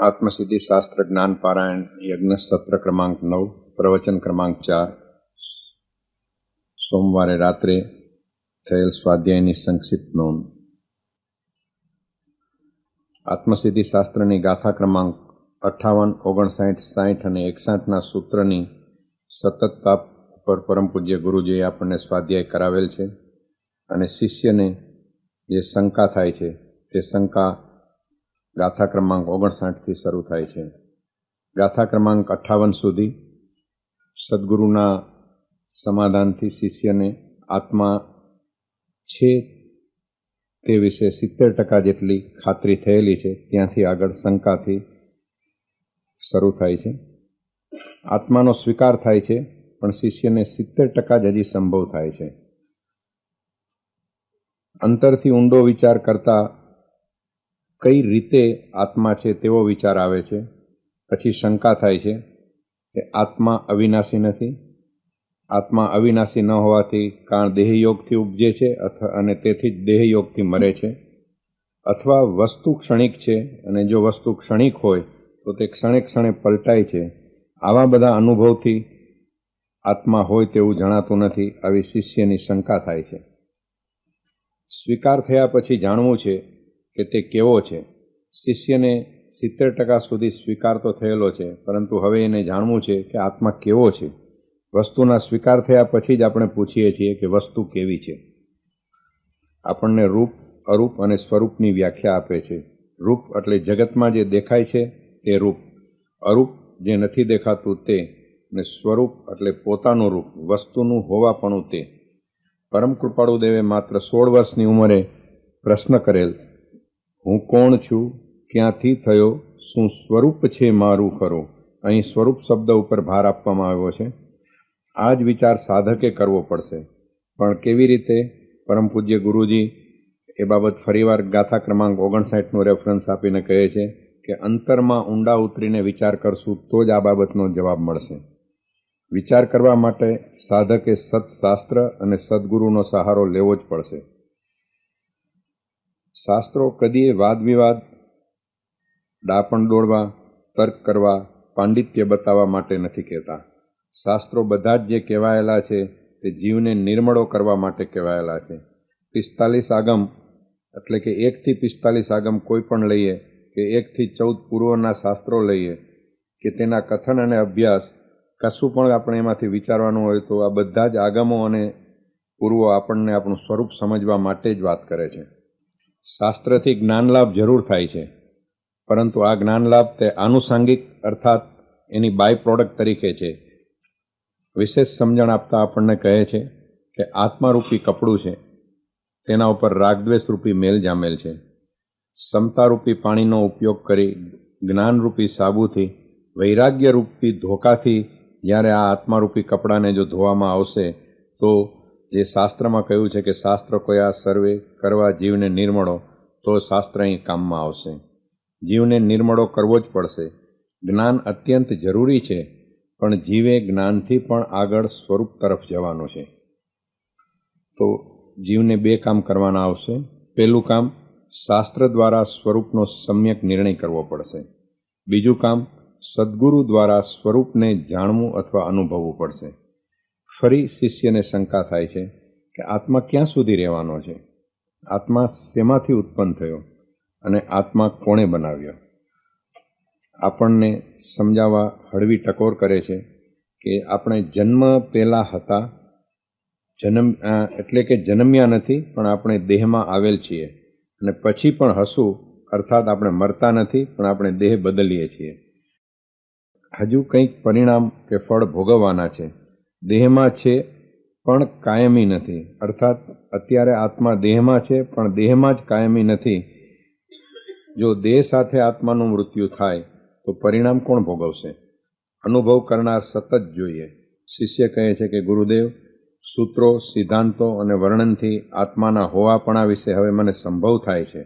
आत्मसिद्धि शास्त्र ज्ञान पारायण यज्ञ सत्र क्रमांक 9 प्रवचन क्रमांक 4 सोमवारे रात्रे थયેલ સ્વાધ્યાયની સંક્ષિપ્ત નોંધ। આત્મસિદ્ધિ શાસ્ત્રની ગાથા ક્રમાંક 58, 59, 60 અને 61ના સૂત્રની સતતતા પર પરમ પૂજ્ય ગુરુજીએ આપણને સ્વાધ્યાય કરાવેલ છે અને શિષ્યને જે શંકા થાય છે તે શંકા ગાથા ક્રમાંક 59થી શરૂ થાય છે। ગાથા ક્રમાંક 58 સુધી સદગુરુના સમાધાનથી શિષ્યને આત્મા છે તે વિશે 70% જેટલી ખાતરી થયેલી છે। ત્યાંથી આગળ શંકાથી શરૂ થાય છે। આત્માનો સ્વીકાર થાય છે પણ શિષ્યને 70% જ હજી સંભવ થાય છે। અંતરથી ઊંડો વિચાર કરતા કઈ રીતે આત્મા છે તેવો વિચાર આવે છે। પછી શંકા થાય છે કે આત્મા અવિનાશી નથી, આત્મા અવિનાશી ન હોવાથી કારણ દેહયોગથી ઉપજે છે અને તેથી જ દેહયોગથી મરે છે, અથવા વસ્તુ ક્ષણિક છે અને જો વસ્તુ ક્ષણિક હોય તો તે ક્ષણે ક્ષણે પલટાય છે। આવા બધા અનુભવથી આત્મા હોય તેવું જણાતું નથી, આવી શિષ્યની શંકા થાય છે। સ્વીકાર થયા પછી જાણવું છે કે તે કેવો છે। શિષ્યને 70% સુધી સ્વીકાર તો થયેલો છે, પરંતુ હવે એને જાણવું છે કે આત્મા કેવો છે। વસ્તુના સ્વીકાર થયા પછી જ આપણે પૂછીએ છીએ કે વસ્તુ કેવી છે। આપણને રૂપ, અરૂપ અને સ્વરૂપની વ્યાખ્યા આપે છે। રૂપ એટલે જગતમાં જે દેખાય છે તે રૂપ, અરૂપ જે નથી દેખાતું તે, અને સ્વરૂપ એટલે પોતાનું રૂપ, વસ્તુનું હોવાપણું તે। પરમ કૃપાળુ દેવે માત્ર 16 વર્ષની ઉંમરે પ્રશ્ન કરેલ, હું કોણ છું, ક્યાંથી થયો, શું સ્વરૂપ છે મારું ખરું। અહીં સ્વરૂપ શબ્દ ઉપર ભાર આપવામાં આવ્યો છે। આ જ વિચાર સાધકે કરવો પડશે, પણ કેવી રીતે? પરમ પૂજ્ય ગુરુજી એ બાબત ફરીવાર ગાથા ક્રમાંક 59નું રેફરન્સ આપીને કહે છે કે અંતરમાં ઊંડા ઉતરીને વિચાર કરશું તો જ આ બાબતનો જવાબ મળશે। વિચાર કરવા માટે સાધકે સત્શાસ્ત્ર અને સદગુરુનો સહારો લેવો જ પડશે। શાસ્ત્રો કદીએ વાદ વિવાદ, ડાપણ દોડવા, તર્ક કરવા, પાંડિત્ય બતાવવા માટે નથી કહેતા। શાસ્ત્રો બધા જ જે કહેવાયેલા છે તે જીવને નિર્મળો કરવા માટે કહેવાયેલા છે। 45 આગમ એટલે કે 1 થી 45 આગમ કોઈ પણ લઈએ કે 1 થી 14 પૂર્વના શાસ્ત્રો લઈએ કે તેના કથન અને અભ્યાસ, કશું પણ આપણે એમાંથી વિચારવાનું હોય તો આ બધા જ આગમો અને પૂર્વો આપણને આપણું સ્વરૂપ સમજવા માટે જ વાત કરે છે। શાસ્ત્રથી જ્ઞાનલાભ જરૂર થાય છે, પરંતુ આ જ્ઞાનલાભ તે આનુષાંગિક અર્થાત એની બાય પ્રોડક્ટ તરીકે છે। વિશેષ સમજણ આપતા આપણને કહે છે કે આત્મારૂપી કપડું છે, તેના ઉપર રાગદ્વેષરૂપી મેલ જામેલ છે। સમતારૂપી પાણીનો ઉપયોગ કરી જ્ઞાનરૂપી સાબુથી, વૈરાગ્યરૂપી ધોકાથી જ્યારે આ આત્મારૂપી કપડાને જો ધોવામાં આવશે તો જે શાસ્ત્રમાં કહ્યું છે કે શાસ્ત્ર કયા સર્વે કરવા જીવને નિર્મળો, તો શાસ્ત્ર અહીં કામમાં આવશે। જીવને નિર્મળો કરવો જ પડશે। જ્ઞાન અત્યંત જરૂરી છે, પણ જીવે જ્ઞાનથી પણ આગળ સ્વરૂપ તરફ જવાનું છે। તો જીવને 2 કામ કરવાના આવશે। પહેલું કામ, શાસ્ત્ર દ્વારા સ્વરૂપનો સમ્યક નિર્ણય કરવો પડશે। બીજું કામ, સદગુરુ દ્વારા સ્વરૂપને જાણવું અથવા અનુભવવું પડશે। ફરી શિષ્યને શંકા થાય છે કે આત્મા ક્યાં સુધી રહેવાનો છે, આત્મા શેમાંથી ઉત્પન્ન થયો અને આત્મા કોણે બનાવ્યો। આપણને સમજાવવા હળવી ટકોર કરે છે કે આપણે જન્મ પહેલા હતા, એટલે કે જન્મ્યા નથી પણ આપણે દેહમાં આવેલ છીએ, અને પછી પણ હશું, અર્થાત આપણે મરતા નથી પણ આપણે દેહ બદલીએ છીએ। હજુ કંઈક પરિણામ કે ફળ ભોગવવાના છે। દેહમાં છે પણ કાયમી નથી, અર્થાત અત્યારે આત્મા દેહમાં છે પણ દેહમાં જ કાયમી નથી। જો દેહ સાથે આત્માનું મૃત્યુ થાય તો પરિણામ કોણ ભોગવશે? અનુભવ કરનાર સતત જોઈએ। શિષ્ય કહે છે કે ગુરુદેવ, સૂત્રો, સિદ્ધાંતો અને વર્ણનથી આત્માના હોવાપણા વિશે હવે મને સંભવ થાય છે।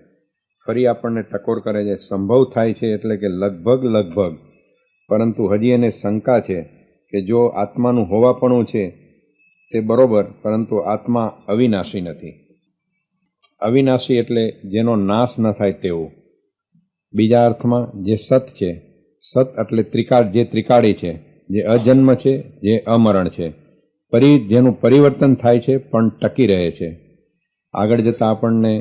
ફરી આપણને ટકોર કરે છે, સંભવ થાય છે એટલે કે લગભગ, પરંતુ હજી એને શંકા છે કે જો આત્માનું હોવાપણું છે તે બરોબર, પરંતુ આત્મા અવિનાશી નથી। અવિનાશી એટલે જેનો નાશ ન થાય તેવું। બીજા અર્થમાં જે સત છે, સત એટલે ત્રિકાળી છે, જે અજન્મ છે, જે અમરણ છે, જેનું પરિવર્તન થાય છે પણ ટકી રહે છે. આગળ જતાં આપણને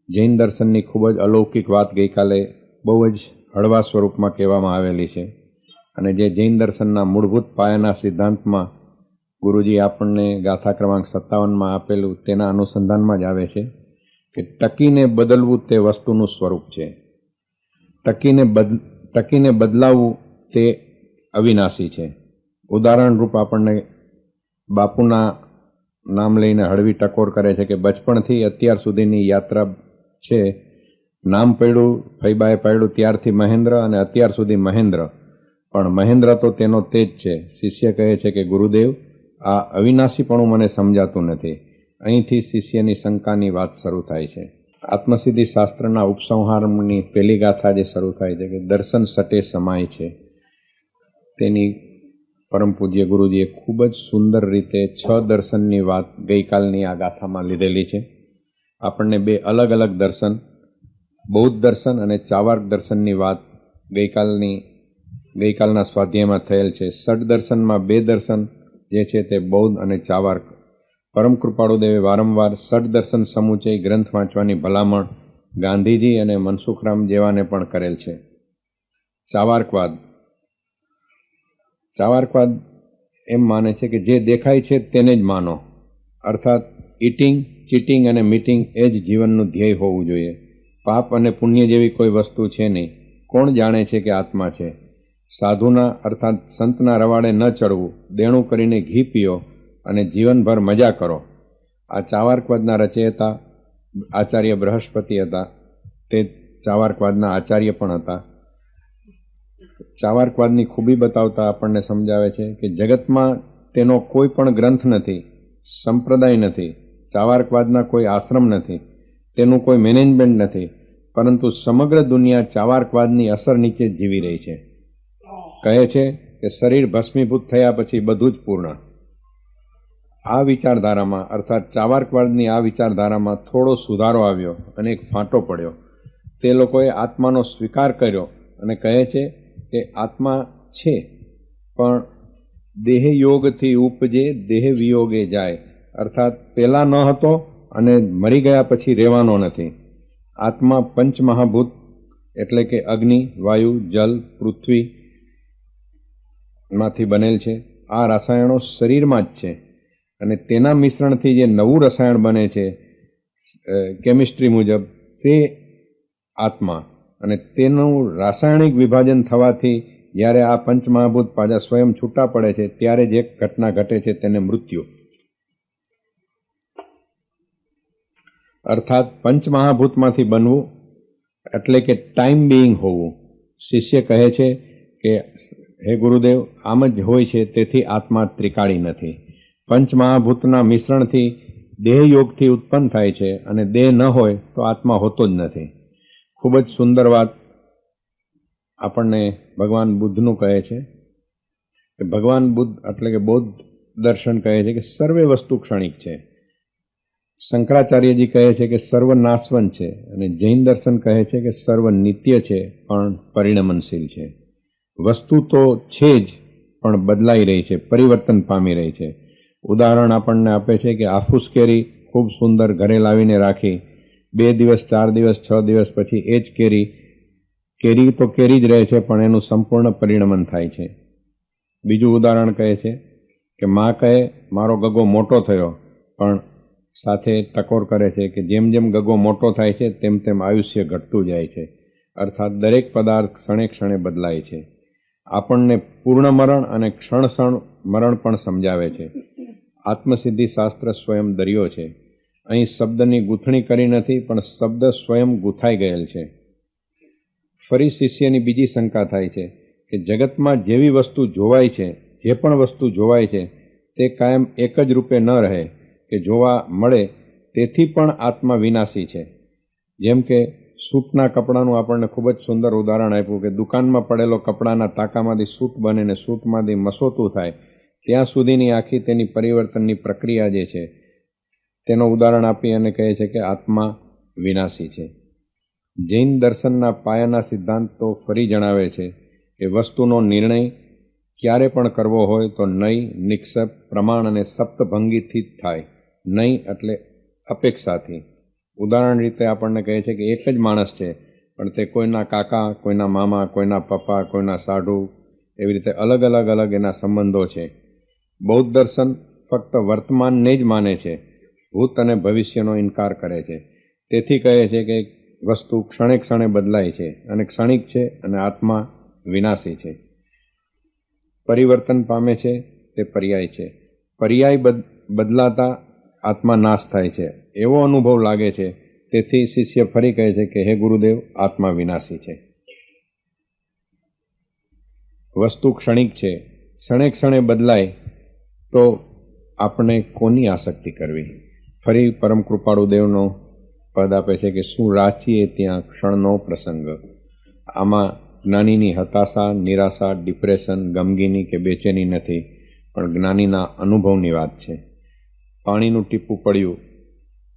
જૈન દર્શનની ખૂબ જ અલૌકિક વાત ગઈકાલે બહુ જ હળવા સ્વરૂપમાં કહેવામાં આવેલી છે. અને જે જૈન દર્શનના મૂળભૂત પાયાના સિદ્ધાંતમાં ગુરુજી આપણને ગાથા ક્રમાંક 57માં આપેલું તેના અનુસંધાનમાં જ આવે છે કે ટકીને બદલવું તે વસ્તુનું સ્વરૂપ છે. ટકીને બદલાવવું તે અવિનાશી છે. ઉદાહરણ રૂપ આપણને બાપુના નામ લઈને હળવી ટકોર કરે છે કે બચપણથી અત્યાર સુધીની યાત્રા છે, નામ પડ્યું ફૈબાએ પાડ્યું ત્યારથી મહેન્દ્ર અને અત્યાર સુધી મહેન્દ્ર, પણ મહેન્દ્ર તો તેનો તેજ છે. શિષ્ય કહે છે કે ગુરુદેવ, આ અવિનાશીપણું મને સમજાતું નથી. અહીંથી શિષ્યની શંકાની વાત શરૂ થાય છે. આત્મસિદ્ધિ શાસ્ત્રના ઉપસંહારની પહેલી ગાથા જે શરૂ થાય છે કે દર્શન સટે સમાય છે, તેની પરમ પૂજ્ય ગુરુજીએ ખૂબ જ સુંદર રીતે 6 દર્શનની વાત ગઈકાલની આ ગાથામાં લીધેલી છે. આપણને 2 અલગ અલગ દર્શન, બૌદ્ધ દર્શન અને ચાવાર્ક દર્શનની વાત ગઈકાલના સ્વાધ્યાયમાં થયેલ છે. ષડ દર્શનમાં 2 દર્શન જે છે તે બૌદ્ધ અને ચાવાર્ક. પરમ કૃપાળુદેવે વારંવાર ષડ દર્શન સમુચય ગ્રંથ વાંચવાની ભલામણ ગાંધીજી અને મનસુખરામ જેવાને પણ કરેલ છે. ચાવાર્કવાદ એમ માને છે કે જે દેખાય છે તેને જ માનો, અર્થાત ઇટિંગ, ચીટિંગ અને મીટિંગ એ જ જીવનનું ધ્યેય હોવું જોઈએ. પાપ અને પુણ્ય જેવી કોઈ વસ્તુ છે નહીં. કોણ જાણે છે કે આત્મા છે? સાધુના અર્થાત સંતના રવાડે ન ચડવું, દેણું કરીને ઘી પીઓ અને જીવનભર મજા કરો. આ ચાવાર્કવાદના રચયિતા આચાર્ય બૃહસ્પતિ હતા. તે ચાવાર્કવાદના આચાર્ય પણ હતા. ચાવાર્કવાદની ખૂબી બતાવતા આપણને સમજાવે છે કે જગતમાં તેનો કોઈ પણ ગ્રંથ નથી, સંપ્રદાય નથી, ચાવાર્કવાદના કોઈ આશ્રમ નથી, તેનું કોઈ મેનેજમેન્ટ નથી, પરંતુ સમગ્ર દુનિયા ચાવાર્કવાદની અસર નીચે જીવી રહી છે. કહે છે કે શરીર ભસ્મીભૂત થયા પછી બધું જ પૂર્ણ. આ વિચારધારામાં અર્થાત ચાવાર્કવાદની આ વિચારધારામાં થોડો સુધારો આવ્યો અને એક ફાંટો પડ્યો. તે લોકોએ આત્માનો સ્વીકાર કર્યો અને કહે છે કે આત્મા છે, પણ દેહ યોગથી ઉપજે દેહ વિયોગે જાય, અર્થાત પહેલાં ન હતો અને મરી ગયા પછી રહેવાનો નથી. આત્મા પંચમહાભૂત એટલે કે અગ્નિ, વાયુ, જલ, પૃથ્વી માંથી બનેલ છે. આ રસાયણો શરીરમાં જ છે અને તેના મિશ્રણથી જે નવું રસાયણ બને છે કેમિસ્ટ્રી મુજબ, તે આત્મા, અને તેનું રાસાયણિક વિભાજન થવાથી જ્યારે આ પંચમહાભૂત પાછા સ્વયં છૂટા પડે છે ત્યારે જ એક ઘટના ઘટે છે, તેને મૃત્યુ. અર્થાત પંચમહાભૂતમાંથી બનવું એટલે કે ટાઈમ બિઈંગ હોવું. શિષ્ય કહે છે કે હે ગુરુદેવ, આમ જ હોય છે, તેથી આત્મા ત્રિકાળી નથી. પંચમહાભૂતના મિશ્રણથી દેહ યોગથી ઉત્પન્ન થાય છે અને દેહ ન હોય તો આત્મા હોતો જ નથી. ખૂબ જ સુંદર વાત આપણને ભગવાન બુદ્ધનું કહે છે કે ભગવાન બુદ્ધ એટલે કે બૌદ્ધ દર્શન કહે છે કે સર્વે વસ્તુ ક્ષણિક છે. શંકરાચાર્યજી કહે છે કે સર્વ નાશવંત છે, અને જૈન દર્શન કહે છે કે સર્વ નિત્ય છે પણ પરિણમનશીલ છે. વસ્તુ તો છે જ, પણ બદલાઈ રહી છે, પરિવર્તન પામી રહી છે. ઉદાહરણ આપણને આપે છે કે આફૂસ કેરી ખૂબ સુંદર ઘરે લાવીને રાખી 2 દિવસ, 4 દિવસ, 6 દિવસ પછી એ જ કેરી તો કેરી જ રહે છે, પણ એનું સંપૂર્ણ પરિણમન થાય છે. બીજું ઉદાહરણ કહે છે કે મા કહે મારો ગગો મોટો થયો, પણ સાથે ટકોર કરે છે કે જેમ જેમ ગગો મોટો થાય છે તેમ તેમ આયુષ્ય ઘટતું જાય છે. અર્થાત દરેક પદાર્થ ક્ષણે ક્ષણે બદલાય છે. આપણને પૂર્ણ મરણ અને ક્ષણ મરણ પણ સમજાવે છે. આત્મસિદ્ધિ શાસ્ત્ર સ્વયં દરિયો છે. અહીં શબ્દની ગૂંથણી કરી નથી, પણ શબ્દ સ્વયં ગૂંથાઈ ગયેલ છે. ફરી શિષ્યની બીજી શંકા થાય છે કે જગતમાં જેવી વસ્તુ જોવાય છે, જે પણ વસ્તુ જોવાય છે તે કાયમ એક જ રૂપે ન રહે કે જોવા મળે, તેથી પણ આત્મા વિનાશી છે. જેમ કે સૂટના કપડાનું આપણને ખૂબ જ સુંદર ઉદાહરણ આપ્યું કે દુકાનમાં પડેલો કપડાના ટાંકામાંથી સૂટ બને ને સૂટમાંથી મસોતું થાય, ત્યાં સુધીની આખી તેની પરિવર્તનની પ્રક્રિયા જે છે તેનો ઉદાહરણ આપી અને કહે છે કે આત્મા વિનાશી છે. જૈન દર્શનના પાયાના સિદ્ધાંતો ફરી જણાવે છે કે વસ્તુનો નિર્ણય ક્યારે પણ કરવો હોય તો નય, નિક્ષેપ, પ્રમાણ અને સપ્તભંગીથી જ થાય. નય એટલે અપેક્ષાથી. ઉદાહરણ રીતે આપણને કહે છે કે એક જ માણસ છે, પણ તે કોઈના કાકા, કોઈના મામા, કોઈના પપ્પા, કોઈના સાઢુ, એવી રીતે અલગ અલગ એના સંબંધો છે. બૌદ્ધ દર્શન ફક્ત વર્તમાનને જ માને છે, ભૂત અને ભવિષ્યનો ઇનકાર કરે છે. તેથી કહે છે કે વસ્તુ ક્ષણે ક્ષણે બદલાય છે અને ક્ષણિક છે અને આત્મા વિનાશી છે. પરિવર્તન પામે છે તે પર્યાય છે. પર્યાય બદલાતા આત્મા નાશ થાય છે એવો અનુભવ લાગે છે. તેથી શિષ્ય ફરી કહે છે કે હે ગુરુદેવ, આત્મા વિનાશી છે. વસ્તુ ક્ષણિક છે, ક્ષણે ક્ષણે બદલાય, તો આપણે કોની આસક્તિ કરવી? ફરી પરમ કૃપાળુ દેવનો પદ આપે છે કે શું રાચીએ ત્યાં ક્ષણનો પ્રસંગ. આમાં જ્ઞાનીની હતાશા, નિરાશા, ડિપ્રેશન, ગમગીની કે બેચેની નથી, પણ જ્ઞાનીના અનુભવની વાત છે. પાણીનું ટીપું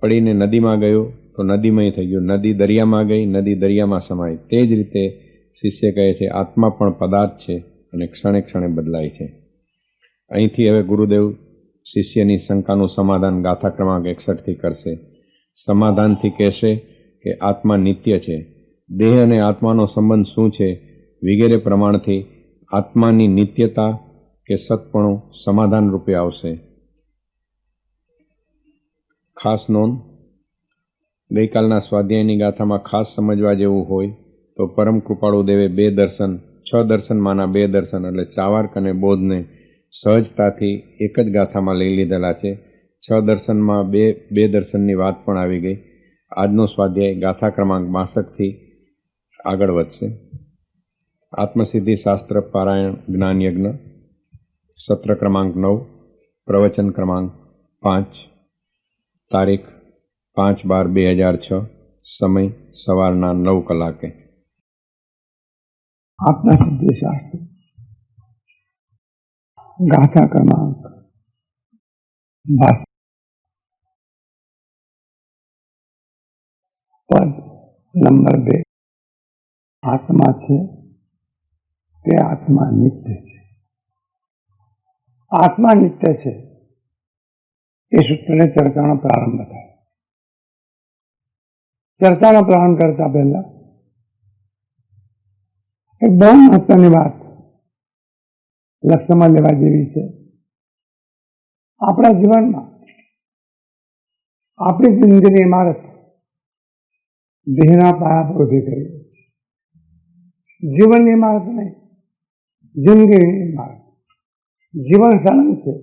પડીને નદીમાં ગયું તો નદીમય થઈ ગયું, નદી દરિયામાં ગઈ, નદી દરિયામાં સમાઈ. તે જ રીતે શિષ્ય કહે છે આત્મા પણ પદાર્થ છે અને ક્ષણે ક્ષણે બદલાય છે. અહીંથી હવે ગુરુદેવ શિષ્યની શંકાનું સમાધાન ગાથા ક્રમાંક 61થી કરશે. સમાધાનથી કહેશે કે આત્મા નિત્ય છે. દેહ અને આત્માનો સંબંધ શું છે વગેરે પ્રમાણથી આત્માની નિત્યતા કે સતપણું સમાધાન રૂપે આવશે. ખાસ નોંધ, ગઈકાલના સ્વાધ્યાયની ગાથામાં ખાસ સમજવા જેવું હોય તો પરમ કૃપાળુ દેવે 2 દર્શન, 6 દર્શનમાંના 2 દર્શન એટલે ચાવાર્ક અને બોધને સહજતાથી એક જ ગાથામાં લઈ લીધેલા છે. 6 દર્શનમાં બે દર્શનની વાત પણ આવી ગઈ. આજનો સ્વાધ્યાય ગાથા ક્રમાંક 62થી આગળ વધશે. આત્મસિદ્ધિ શાસ્ત્ર પારાયણ જ્ઞાન યજ્ઞ, સત્ર ક્રમાંક 9, પ્રવચન ક્રમાંક 5, તારીખ 5/12/2006, સમય સવારના 9 કલાકે. આત્મસિદ્ધિ શાસ્ત્ર ગાથા ક્રમાંક 62, પદ નંબર 2. આત્મા છે તે આત્મા નિત્ય છે. આત્મા નિત્ય છે એ સૂત્રને ચર્ચાનો પ્રારંભ થાય. ચર્ચાનો પ્રારંભ કરતા પહેલા એક બહુ મહત્વની વાત લક્ષ્યમાં લેવા જેવી છે. આપણા જીવનમાં આપણી જિંદગીની ઇમારત દેહના પાયા પર ઉભી કરી. જીવનની ઇમારત નહીં, જિંદગીની ઇમારત. જીવન સળંગ છે,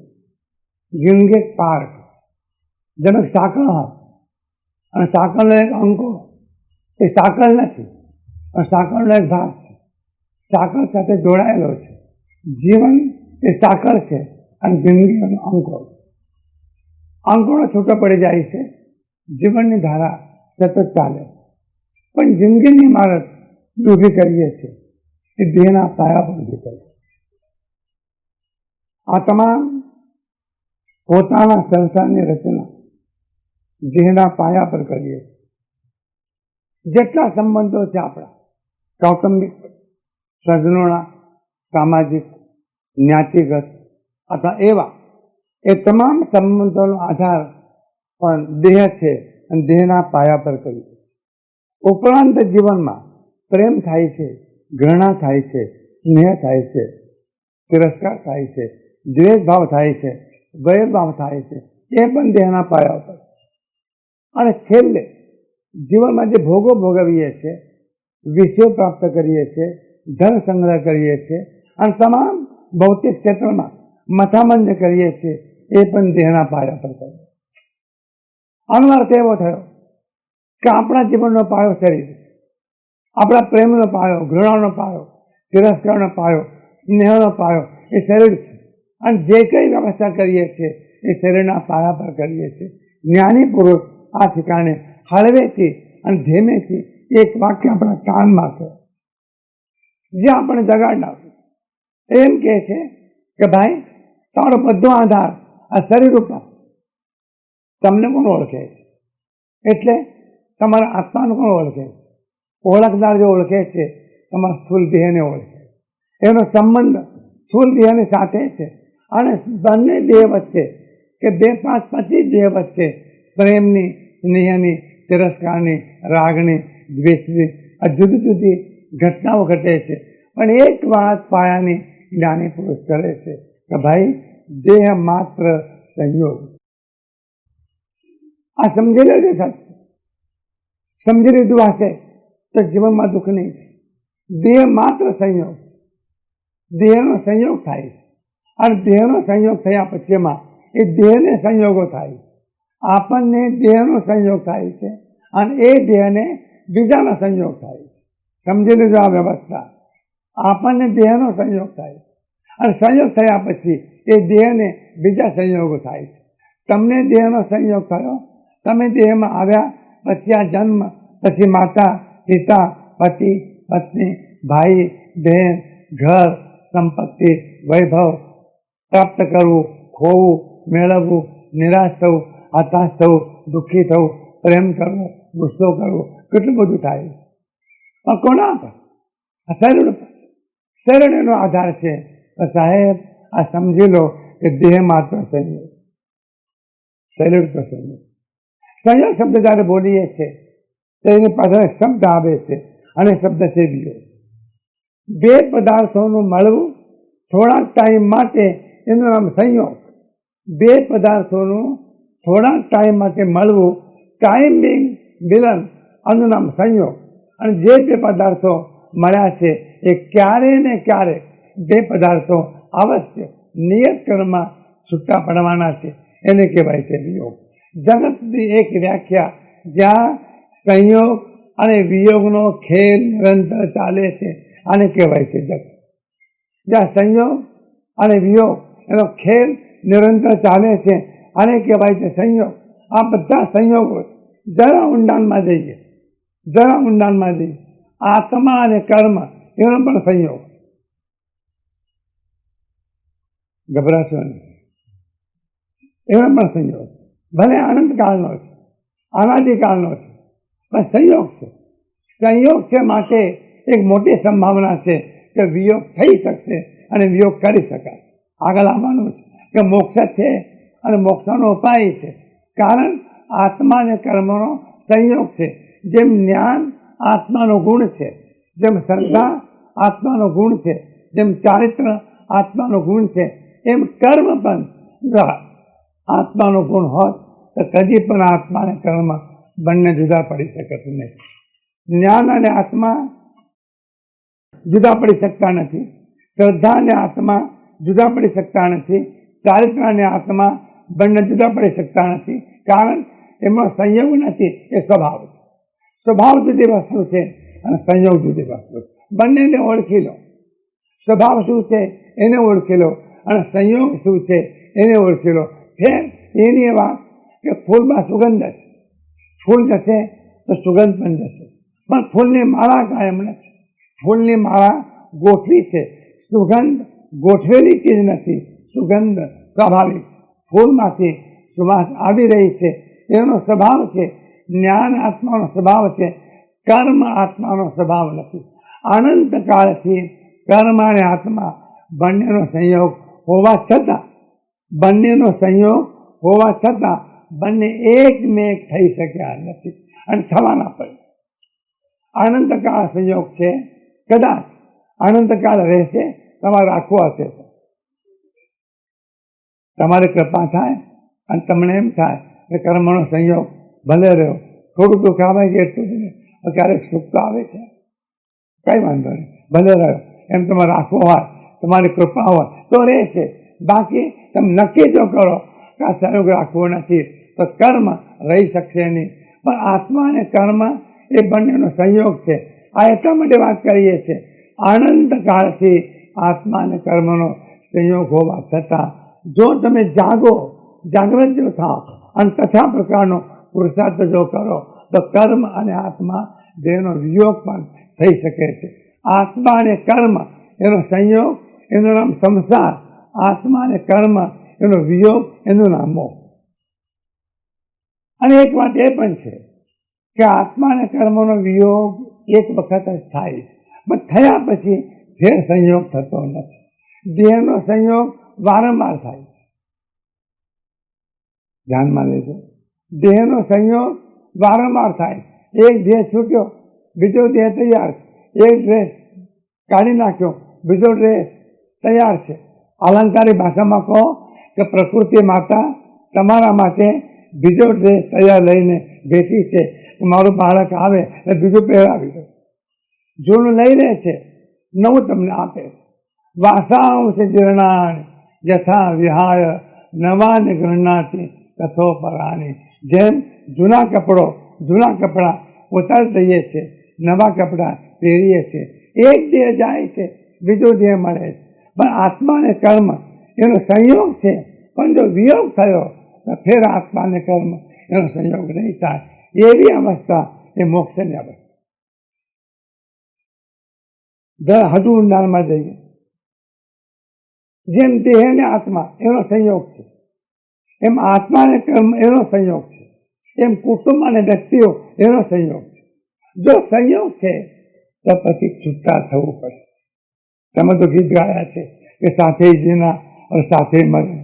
જિંદગી એક પાર્ક. જેમ એક સાંકળ હોય અને સાંકળનો એક અંકો એ સાંકળ નથી, પણ સાંકળનો એક ભાગ છે. સાંકળ સાથે જોડાયેલો છે. જીવન એ સાંકળ છે અને જિંદગીનો અંકો. અંકોનો છૂટો પડી જાય છે, જીવનની ધારા સતત ચાલે. પણ જિંદગીની ઇમારત ઊભી કરીએ છીએ એ દેહના પાયા પર ઊભી કરીએ. આ તમામ પોતાના સંસારની રચના દેહના પાયા પર કરીએ. જેટલા સંબંધો છે આપણા કૌટુંબિક, સ્વજનોના, સામાજિક, જ્ઞાતિગત અથવા એવા, એ તમામ સંબંધોનો આધાર પણ દેહ છે અને દેહના પાયા પર કરીએ. ઉપરાંત જીવનમાં પ્રેમ થાય છે, ઘૃણા થાય છે, સ્નેહ થાય છે, તિરસ્કાર થાય છે, દ્વેષભાવ થાય છે, વૈરભાવ થાય છે, એ પણ દેહના પાયા પર. અને છેલ્લે જીવનમાં જે ભોગો ભોગવીએ છીએ, વિષયો પ્રાપ્ત કરીએ છીએ, ધન સંગ્રહ કરીએ છીએ અને તમામ ભૌતિક ક્ષેત્રમાં મથામંજ કરીએ છીએ, એ પણ દેહના પાયા પર કરીએ. આનો અર્થ એવો થયો કે આપણા જીવનનો પાયો શરીર, આપણા પ્રેમનો પાયો, ઘૃણાનો પાયો, તિરસ્કારનો પાયો, સ્નેહનો પાયો એ શરીર છે. અને જે કંઈ વ્યવસ્થા કરીએ છીએ એ શરીરના પાયા પર કરીએ છીએ. જ્ઞાની પુરુષ આ ઠેકાણે હળવેથી અને ધીમેથી એક વાક્ય આપણા કાનમાં કહે, જે આપણે જગાડનારું. એમ કહે છે કે ભાઈ, તારો બધો આધાર આ શરીર ઉપર. તમને કોણ ઓળખે? એટલે તમારા આત્માને કોણ ઓળખે? ઓળખનાર જે ઓળખે છે તમારા સ્થૂલ દેહને ઓળખે, એનો સંબંધ સ્થૂલ દેહની સાથે છે. અને બંને દેહ વચ્ચે કે બે પાંચ 25 દેહ વચ્ચે પ્રેમની, સ્નેહની, તિરસ્કારની, રાગની, દ્વેષની આ જુદી જુદી ઘટનાઓ ઘટે છે. પણ એક વાત પાયાની જ્ઞાની પુરુષ કરે છે કે ભાઈ દેહ માત્ર સંયોગ. આ સમજી લેજો સાહેબ, સમજી લીધું હશે તો જીવનમાં દુઃખ નહીં. દેહ માત્ર સંયોગ, દેહનો સંયોગ થાય છે. અને દેહનો સંયોગ થયા પછીમાં એ દેહને સંયોગો થાય. આપણને દેહનો સંયોગ થાય છે અને એ દેહને બીજાનો સંયોગ થાય છે. સમજી લીધું આ વ્યવસ્થા. આપણને દેહનો સંયોગ થાય અને સંયોગ થયા પછી એ દેહને બીજા સંયોગો થાય છે. તમને દેહનો સંયોગ થયો, તમે દેહમાં આવ્યા, પછી આ જન્મ, પછી માતા પિતા, પતિ પત્ની, ભાઈ બહેન, ઘર, સંપત્તિ, વૈભવ પ્રાપ્ત કરવું, ખોવું, મેળવવું, નિરાશ થવું, હતાશ થવું, દુઃખી થવું, પ્રેમ કરવો, ગુસ્સો કરવો, કેટલું બધું થાય. પણ કોના પર? આ શરીર પર. શરીર એનો આધાર છે. તો સાહેબ આ સમજી લો કે દેહ માત્ર સંયોગ, શરીર તો સંયોગ. સંયોગ શબ્દ જ્યારે બોલીએ છીએ તો એની પાછળ શબ્દ આવે છે અને શબ્દ છે વિયોગ. બે પદાર્થોનું મળવું થોડાક ટાઈમ માટે એનું નામ સંયોગ. બે પદાર્થોનું થોડાક ટાઈમ માટે મળવું, ટાઈમ બિંગ મિલન, આનું નામ સંયોગ. અને જે બે પદાર્થો મળ્યા છે એ ક્યારે ને ક્યારે બે પદાર્થો અવશ્ય નિયત કર્મમાં છૂટા પડવાના છે, એને કહેવાય છે વિયોગ. જગતની એક વ્યાખ્યા જ્યાં સંયોગ અને વિયોગનો ખેલ નિરંતર ચાલે છે આને કહેવાય છે જગત. જ્યાં સંયોગ અને વિયોગ એનો ખેલ નિરંતર ચાલે છે આને કહેવાય છે સંયોગ. આ બધા સંયોગો જરા ઊંડાણમાં જઈએ, જરા ઊંડાણમાં જઈએ. આત્મા અને કર્મ એનો પણ સંયોગ. ગભરાશો નહીં, એનો પણ સંયોગ. ભલે અનંતકાળનો છે, અનાદિકાળનો છે, પણ સંયોગ છે. સંયોગ છે માટે એક મોટી સંભાવના છે કે વિયોગ થઈ શકશે અને વિયોગ કરી શકાય. આગળ આવવાનું છે કે મોક્ષ છે અને મોક્ષનો ઉપાય છે. કારણ આત્મા અને કર્મનો સંયોગ છે. જેમ જ્ઞાન આત્માનો ગુણ છે, જેમ શ્રદ્ધા આત્માનો ગુણ છે, જેમ ચારિત્ર આત્માનો ગુણ છે, એમ કર્મ પણ જો આત્માનો ગુણ હોત તો કદી પણ આત્મા અને કર્મ બંને જુદા પડી શકતું નહીં. જ્ઞાન અને આત્મા જુદા પડી શકતા નથી. શ્રદ્ધા અને આત્મા જુદા પડી શકતા નથી. ચારિત્ર અને આત્મા બંને જુદા પડી શકતા નથી. કારણ એમાં સંયોગ નથી, એ સ્વભાવ છે. સ્વભાવ જુદી વસ્તુ છે અને સંયોગ જુદી વસ્તુ છે. બંનેને ઓળખી લો. સ્વભાવ શું છે એને ઓળખી લો અને સંયોગ શું છે એને ઓળખી લો. ફેર એની વાત કે ફૂલમાં સુગંધ છે, ફૂલ જશે તો સુગંધ પણ જશે, પણ ફૂલની માળા કાયમ નથી. ફૂલની માળા ગોઠવી છે, સુગંધ ગોઠવેલી ચીજ નથી. સુગંધ સ્વાભાવિક ફૂલમાંથી સુવાસ આવી રહી છે, એનો સ્વભાવ છે. જ્ઞાન આત્માનો સ્વભાવ છે, કર્મ આત્માનો સ્વભાવ નથી. અનંત કાળથી કર્મ અને આત્મા બંનેનો સંયોગ હોવા છતાં, બંનેનો સંયોગ હોવા છતાં બંને એકમેક થઈ શક્યા નથી અને થવાના પણ. અનંતકાળ સંયોગ છે. કદાચ અનંતકાળ રહેશે, તમારે રાખવો હશે, તમારી કૃપા થાય અને તમને એમ થાય કે કર્મનો સંયોગ ભલે રહ્યો, થોડું દુઃખ આવે છે એટલું જ નહીં, ક્યારેક સુખ તો આવે છે, કઈ વાંધો નહીં, ભલે રહ્યો. એમ તમારે રાખવો હોય, તમારી કૃપા હોય તો રહેશે. બાકી તમે નક્કી જો કરો કે આ સંયોગ રાખવો નથી તો કર્મ રહી શકશે નહીં. પણ આત્મા અને કર્મ એ બંનેનો સંયોગ છે. આ એટલા માટે વાત કરીએ છીએ, અનંત કાળથી આત્મા અને કર્મનો સંયોગ હોવા છતાં જો તમે જાગો, જાગૃત જો થાવ અને તથા પ્રકારનો પુરુષાર્થ જો કરો તો કર્મ અને આત્મા બેનો વિયોગ પણ થઈ શકે છે. આત્મા અને કર્મ એનો સંયોગ એનું નામ સંસાર, આત્મા અને કર્મ એનો વિયોગ એનું નામ મોક્ષ. અને એક વાત એ પણ છે કે આત્મા અને કર્મનો વિયોગ એક વખત જ થાય, પણ થયા પછી ફેર સંયોગ થતો નથી. દેહનો સંયોગ વારંવાર થાય. ધ્યાનમાં લેજો, દેહનો સંયોગ વારંવાર થાય. એક દેહ છૂટ્યો, બીજો દેહ તૈયાર. એક ડ્રેસ કાઢી નાખ્યો, બીજો ડ્રેસ તૈયાર છે. અલંકારી ભાષામાં કહો કે પ્રકૃતિ માતા તમારા માટે બીજો ડ્રેસ તૈયાર લઈને બેઠી છે. મારું બાળક આવે એટલે બીજું પહેરાવી દો. જૂનું લઈ લે છે, નવું તમને આપે. વાસાંશ જીર્ણાની યથા વિહાય નવાને ગૃહણાથી તથોપરાની. જેમ જૂના કપડાં ઉતારી દઈએ છીએ, નવા કપડાં પહેરીએ છીએ. એક દેહ જાય છે, બીજો દેહ મળે છે. પણ આત્મા અને કર્મ એનો સંયોગ છે. પણ જો વિયોગ થયો તો ફેર આત્મા અને કર્મ એનો સંયોગ નહીં થાય. એવી અવસ્થા એ મોક્ષની અવસ્થા. હજુ ઊંડાણમાં જઈએ. જેમ દેહ અને આત્મા એનો સંયોગ છે, એમ આત્મા અને કર્મ એનો સંયોગ છે, એમ કુટુંબ અને વ્યક્તિઓ એનો સંયોગ છે. જો સંયોગ છે તો પછી છૂટા થવું પડે. તમે તો ગીત ગાયા છે કે સાથે જીના અને સાથે મરે.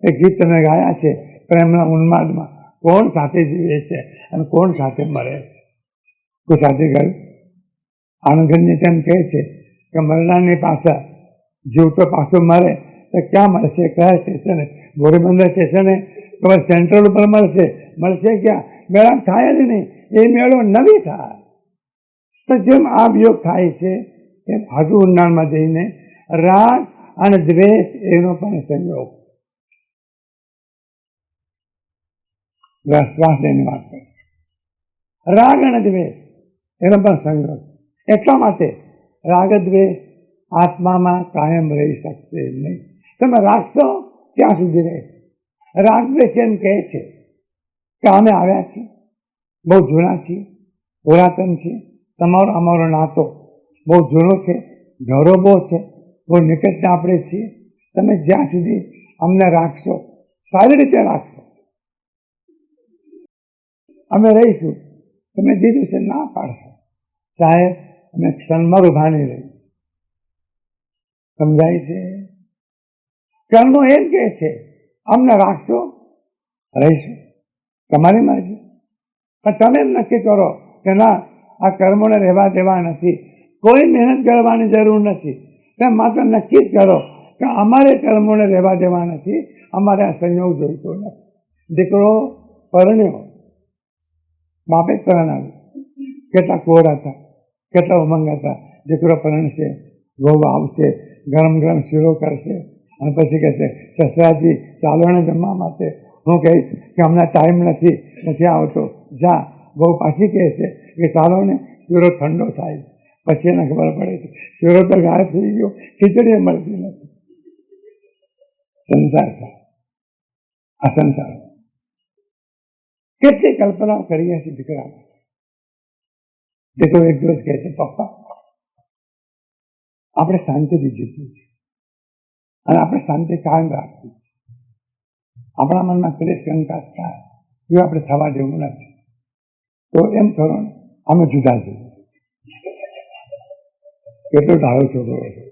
એ ગીત તમે ગાયા છે પ્રેમના ઉન્માદમાં. કોણ સાથે જીવે છે અને કોણ સાથે મરે છે? કોઈ સાથે ગયું? આનંદની તેમ કહે છે કે મરનારની પાછળ જીવતો પાછો મરે તો ક્યાં મળશે? કયા સ્ટેશને? ગોરીબંદર સ્ટેશને તો સેન્ટ્રલ ઉપર મળશે ક્યાં? મેળા થાય જ નહીં. એ મેળો નવી થાય. તો જેમ આ વિયોગ થાય છે એમ હજુ ઊંડાણમાં જઈને રાગ અને દ્વેષ એનો પણ સંયોગ. શ્વાસ લઈને વાત કરે. રાગ અને દ્વેષ એનો પણ સંયોગ. એટલા માટે રાગ દ્વેષ આત્મામાં કાયમ રહી શકશે નહીં. તમે રાખશો ત્યાં સુધી રહે. રાગ દ્વેષ એમ કહે છે કે અમે આવ્યા છીએ, બહુ જૂના છીએ, પુરાતન છીએ. તમારો અમારો નાતો બહુ જૂનો છે, ઘરો બહુ છે, બહુ નિકટના આપણે છીએ. તમે જ્યાં સુધી અમને રાખશો, સારી રીતે રાખશો, અમે રહીશું. તમે જે દિવસે ના પાડશો સાહેબ અમે ક્ષણમાં ઉભા નહીં રહી. સમજાય છે? કર્મો એમ કહે છે અમને રાખશો, રહીશું, તમારી મરજી. પણ તમે એમ નક્કી કરો કે ના, આ કર્મોને રહેવા દેવા નથી, કોઈ મહેનત કરવાની જરૂર નથી. તમે માત્ર નક્કી જ કરો કે અમારે કર્મોને રહેવા દેવા નથી, અમારે આ સંયોગ જોઈતો નથી. દીકરો પરણ્યો, બાપે પરણાવ્યો. કેટલા કોર હતા, કેટલા ઉમંગ હતા. દીકરો પરણશે, વહુ આવશે, ગરમ ગરમ શીરો કરશે અને પછી કહેશે સસરાજી ચાલો ને જમવા માટે. હું કહીશ કે હમણાં ટાઈમ નથી આવતો, જા. બહુ પાછી કહેશે કે ચાલો ને, શીરો ઠંડો થાય. પછી એને ખબર પડે છે શીરો તો ગાયબ થઈ ગયો, ખીચડી મળતી નથી. સંસાર થાય, આ સંસાર. કેટલી કલ્પનાઓ કરીએ છીએ દીકરા. દીકરો એક દિવસ કહે છે પપ્પા આપણે શાંતિથી જીતવું છે અને આપણે શાંતિ કાયમ રાખવી છે. આપણા મનમાં ક્લેશ કંકાસ થાય એ આપણે થવા દેવું નથી. તો એમ કરો ને, અમે જુદા જઈએ. કેટલો ઢાળો છોકરો છે.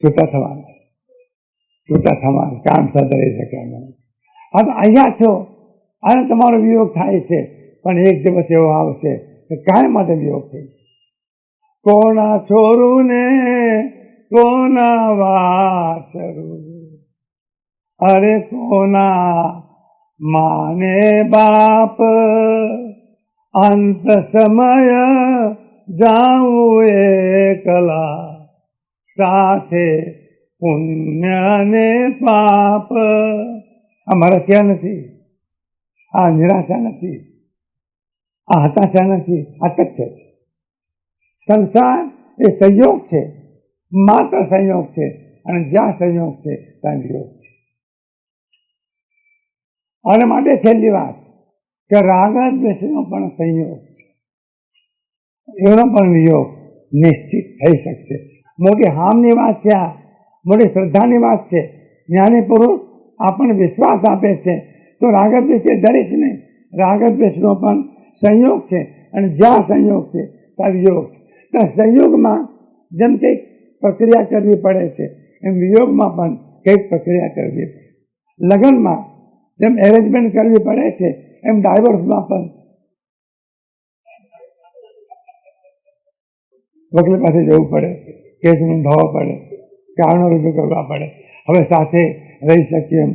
છૂટા થવાનું કામ સદરી શકે નહીં. હવે અહીંયા છો અને તમારો વિયોગ થાય છે, પણ એક દિવસ એવો આવશે કે કાયમ માટે વિયોગ થઈ. કોના છોરું ને કોના વાસરું, અરે કોના માને બાપ, અંત સમય જાઉં એકલા, સાથે પુણ્ય ને પાપ. અમારા ક્યાં નથી, આ નિરાશા નથી, આ હતાશા નથી, આ તથ્ય છે. સંસાર એ સંયોગ છે, માત્ર સંયોગ છે. અને જ્યાં સંયોગ છે ત્યાં વિયોગ છે. અને માટે છેલ્લી વાત કે રાગ દ્વેષનો પણ સંયોગ છે, એનો પણ વિયોગ નિશ્ચિત થઈ શકશે. મોટી હામની વાત છે, આ મોટી શ્રદ્ધાની વાત છે. જ્ઞાની પુરુષ આપણને વિશ્વાસ આપે છે તો રાગદ્વેષ ડરીશ નહીં. રાગદ્વેષનો પણ સંયોગ છે, અને જ્યાં સંયોગ છે ત્યાં વિયોગ છે. ત્યાં સંયોગમાં જેમ કંઈક પ્રક્રિયા કરવી પડે છે એમ વિયોગમાં પણ કંઈક પ્રક્રિયા કરવી પડે. લગ્નમાં જેમ એરેન્જમેન્ટ કરવી પડે છે એમ ડાયવોર્સમાં પણ વકીલ પાસે જવું પડે, કેસ નોંધાવવો પડે, કારણો રજૂ કરવા પડે. હવે સાથે રહી શકીએ એમ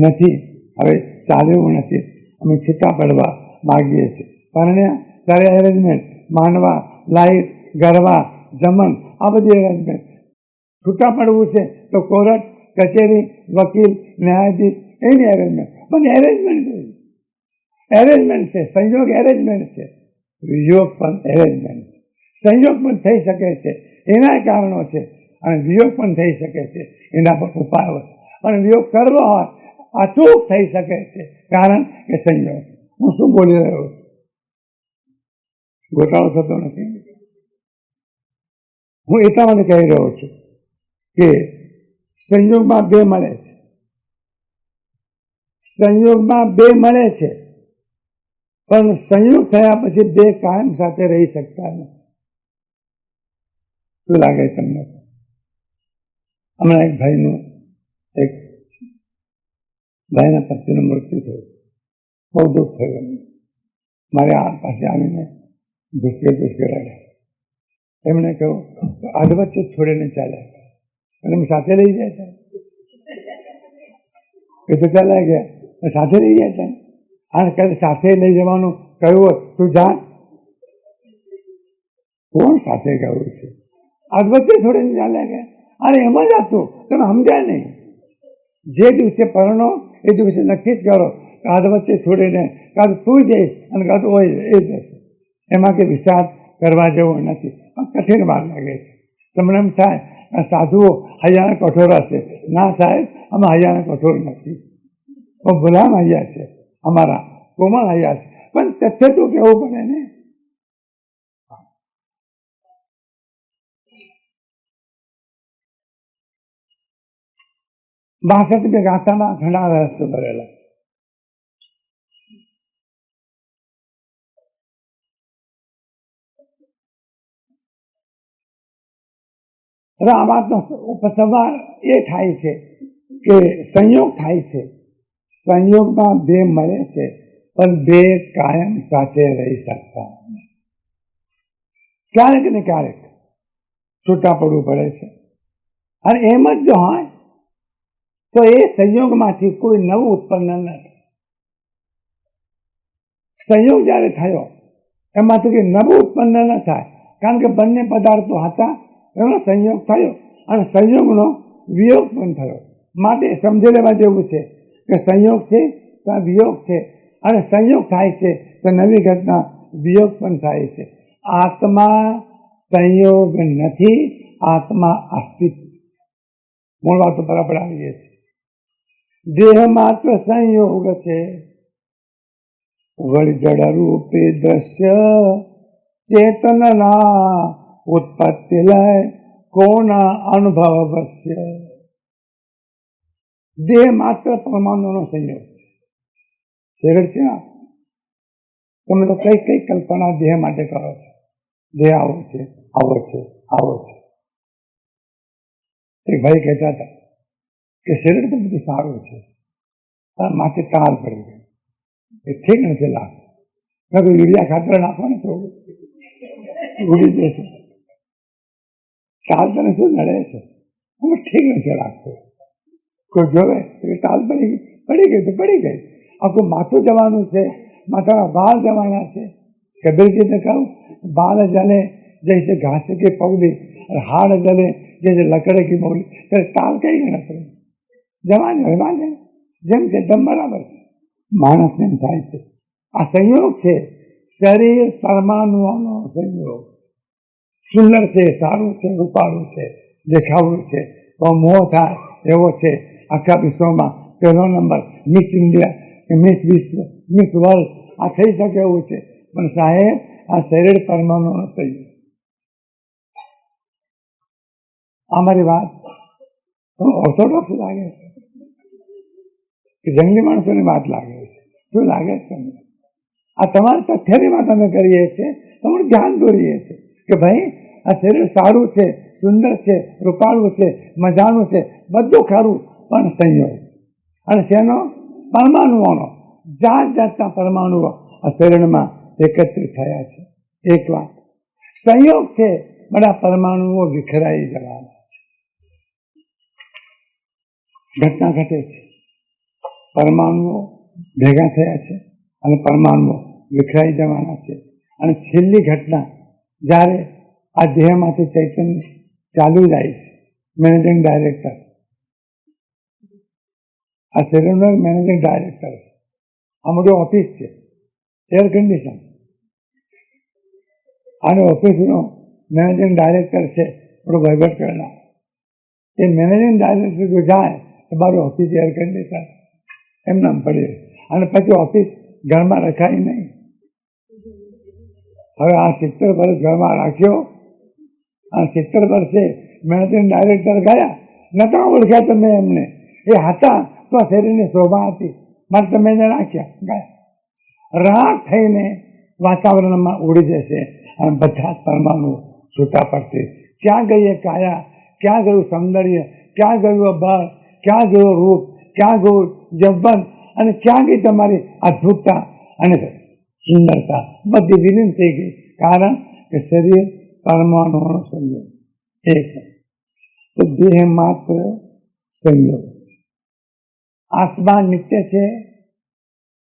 નથી, હવે ચાલે એવું નથી, અમે છૂટા પડવા માગીએ છીએ. પરણ્યા ત્યારે એરેન્જમેન્ટ, માનવા, લાઈફ, ગરવા, જમણ, આ બધી એરેન્જમેન્ટ. છૂટા પડવું છે તો કોર્ટ, કચેરી, વકીલ, ન્યાયાધીશ, એની એરેન્જમેન્ટ. પણ એરેન્જમેન્ટ છે, સંયોગ એરેન્જમેન્ટ છે, વિયોગ પણ એરેન્જમેન્ટ છે. સંયોગ પણ થઈ શકે છે, એના કારણો છે, અને વિયોગ પણ થઈ શકે છે, એના પર ઉપાયો છે. અને વિયોગ કરવો હોય અચૂક થઈ શકે છે, કારણ કે સંયોગ. હું શું બોલી રહ્યો છું? ગોટાળો થતો નથી. હું એટલા માટે કહી રહ્યો છું કે સંયોગમાં બે મળે છે, સંયોગમાં બે મળે છે, પણ સંયોગ થયા પછી બે કાયમ સાથે રહી શકતા નથી. શું લાગે તમને? હમણાં એક ભાઈના પતિનું મૃત્યુ થયું, બહુ દુઃખ થયું. મારે આ પાસે આવીને દુઃખે રહ્યા. એમણે કહ્યું આધ વચ્ચે છોડીને ચાલ્યા અને સાથે રહી જાય છે. એ તો ચાલ્યા ગયા, સાથે રહી જાય છે. અને કદાચ સાથે લઈ જવાનું કહ્યું હોત તું જા, કોણ સાથે ગયું છે? આધ વચ્ચે છોડીને ચાલ્યા ગયા. અને એમ જ હતું, તમે સમજ્યા નહીં. જે દિવસે પરણો એ દિવસે નક્કી જ કરો કે આધ વચ્ચે છોડીને કાં તું જઈશ અને કાં તો એ જશે. એમાં કે વિચાર કરવા જેવું નથી, પણ કઠિન વાર લાગે છે. તમને એમ થાય સાધુઓ હૈયાના કઠોર હશે. ના સાહેબ, અમે હૈયાના કઠોર નથી, પણ ગુલામ હૈયા છે, અમારા કોમળ હૈયા છે. પણ તથ્ય તો કહેવું પડે ને. 62 ગાથામાં ઘણા રહસ્યો ભરેલા. હવે આ વાતનો સવાલ એ થાય છે કે સંયોગ થાય છે, સંયોગમાં બે મળે છે, પણ બે કાયમ સાથે રહી શકતા નથી. ક્યારેક ને ક્યારેક છૂટા પડવું પડે છે. અને એમ જ જો હોય તો એ સંયોગમાંથી કોઈ નવું ઉત્પન્ન ન થાય. સંયોગ જ્યારે થયો એમાંથી કોઈ નવું ઉત્પન્ન ન થાય, કારણ કે બંને પદાર્થો હતા, એનો સંયોગ થયો અને સંયોગનો વિયોગ પણ થયો. માટે સમજી લેવા જેવું છે કે સંયોગ છે તો વિયોગ છે, અને સંયોગ થાય છે તો નવી ઘટના વિયોગ પણ થાય છે. આત્મા સંયોગ નથી, આત્મા અસ્તિત્વ. મૂળ વાતો બરાબર આવીએ છીએ. દેહ માત્ર સંયોગ છે, વળજળ રૂપે દ્રશ્ય ચેતનના ઉત્પત્તિ લય કોના અનુભવ અવશ્ય. દેહ માત્ર પરમાણુનો સંયોગ છે. તમે તો કઈ કઈ કલ્પના દેહ માટે કરો છો. દેહ આવો છે, આવો છે, આવો છે. એક ભાઈ કહેતા હતા કે શરીર તો બધું સારું છે, પણ માથે તાર પડી ગઈ, એ ઠીક નથી લાગતું. યુરિયા ખાતર નાખો ને તો ઉડી જશે. તાલ તને શું નડે છે? હવે ઠીક નથી લાગતું. કોઈ જોવે તાલ પડી ગઈ તો પડી ગઈ. આખું માથું જવાનું છે, માથાના વાળ જવાના છે. કબીરજીને કહું, बाल जले जैसे घास के पौधे और हाड़ जले जैसे लकड़े की मौली. ताल कई गणतरी જવાન રહેવા દે, જેમ કે દમ બરાબર છે. માણસને એમ થાય છે આ સંયોગ છે, શરીર પરમાણુઓનો સંયોગ. સુંદર છે, સારું છે, રૂપાળું છે, દેખાવું છે, તો મોહ થાય એવો છે. આખા વિશ્વમાં પહેલો નંબર મિસ ઇન્ડિયા, મિસ વિશ્વ, મિસ વર્લ્ડ આ થઈ શકે એવું છે. પણ સાહેબ, આ શરીર પરમાણુનો સંયોગ. અમારી વાત ઓર્થોડોક્સ લાગે છે કે જંગલી માણસોની વાત લાગે છે? શું લાગે છે તમને? આ તમારે તથ્યની વાત અમે કરીએ છીએ, તમારું ધ્યાન દોરીએ છીએ કે ભાઈ આ શરીર સારું છે, સુંદર છે, રૂપાળું છે, મજાનું છે, બધું ખરું, પણ સંયોગ. અને શેનો? પરમાણુઓનો. જાત જાતના પરમાણુઓ આ શરીરમાં એકત્રિત થયા છે. એક વાત સંયોગ છે, બધા પરમાણુઓ વિખરાઈ જવાના છે. ઘટના ઘટે છે, પરમાણુઓ ભેગા થયા છે અને પરમાણુઓ વિખરાઈ જવાના છે. અને છેલ્લી ઘટના જ્યારે આ દેહમાંથી ચૈતન્ય ચાલુ જાય છે, મેનેજિંગ ડાયરેક્ટર, આ શરીરનો મેનેજિંગ ડાયરેક્ટર, આ મોટી ઓફિસ છે, એર કન્ડિશન, અને ઓફિસનો મેનેજિંગ ડાયરેક્ટર છે, થોડો વહીવટ કરનાર. એ મેનેજિંગ ડાયરેક્ટર જો જાય તો મારું ઓફિસ એર કન્ડિશન એમ નામ પડી, અને પછી ઓફિસ ઘરમાં રખાય નહીં. હવે આ 70 વર્ષ ઘરમાં રાખ્યો, આ 70 વર્ષે મેનેજિંગ ડાયરેક્ટર ગયા, નતા ઓળખ્યા તમે એમને, એ હતા તો આ શરીરની શોભા હતી, મારે તમે એને રાખ્યા, ગયા. રાગ થઈને વાતાવરણમાં ઉડી જશે અને બધા જ પરમાણુ છૂટા પડશે. ક્યાં ગઈ એ કાયા, ક્યાં ગયું સૌંદર્ય, ક્યાં ગયું બળ, ક્યાં ગયું રૂપ, ક્યાં ગયું જબ્બન, અને ક્યાં ગઈ તમારી અદ્ભુતતા અને સુંદરતા, બધી વિલીન થઈ ગઈ. કારણ કે શરીર પરમાણુઓનો સંયોગ એક, તો દેહ માત્ર સંયોગ. આત્મા નિત્ય છે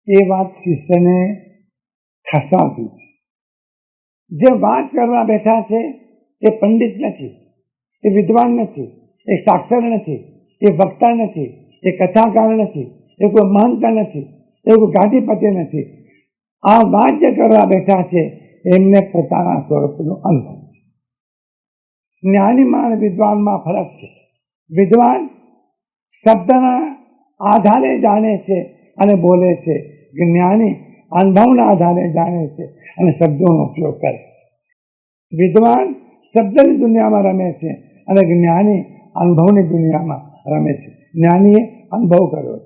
એ વાત શિષ્યને ખસાવી. જે વાત કરવા બેઠા છે એ પંડિત નથી, એ વિદ્વાન નથી, એ સાક્ષર નથી, એ વક્તા નથી, એ કથાકાર નથી, એ કોઈ મહંત નથી, એ કોઈ ગાદીપતિ નથી. આ વાત જે કરવા બેઠા છે એમને પોતાના સ્વરૂપનો અનુભવ. જ્ઞાનીમાં અને વિદ્વાનમાં ફરક છે. વિદ્વાન શબ્દના આધારે જાણે છે અને બોલે છે, જ્ઞાની અનુભવના આધારે જાણે છે અને શબ્દોનો ઉપયોગ કરે. વિદ્વાન શબ્દની દુનિયામાં રમે છે અને જ્ઞાની અનુભવની દુનિયામાં રમે છે. જ્ઞાનીએ અનુભવ કર્યો,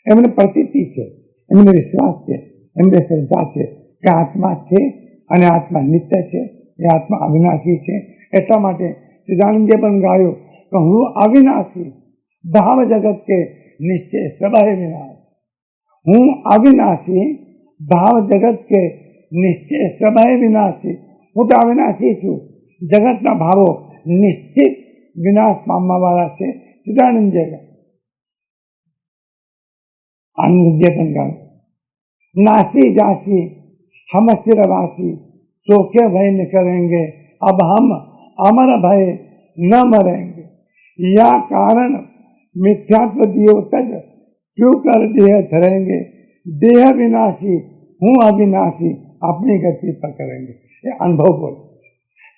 એમને પ્રતીતિ છે, એમને વિશ્વાસ છે, એમને શ્રદ્ધા છે કે આત્મા છે અને આત્મા નિત્ય છે, એ આત્મા અવિનાશી છે. એટલા માટે સિદ્ધાનંદજીએ પણ ગાયું કે હું અવિનાશી ભાવ જગત કે નિશ્ચય સબાય વિનાશ. હું અવિનાશી ભાવ જગત કે નિશ્ચય સબાય વિનાશી. હું તો અવિનાશી છું, જગતના ભાવો નિશ્ચિત વિનાશ પામવા વાળા છે. સિદ્ધાનંદજીએ આનંદજીએ પણ ગાયું, नासी जासी हम स्थिरवासी सोखे भय न करेंगे, अब हम अमर भय न मरेंगे. या कारण मिथ्यात्व दियो तज क्यों कर देह धरेंगे, देह विनाशी हूँ अविनाशी अपनी गति पर करेंगे. ये अनुभव बोल.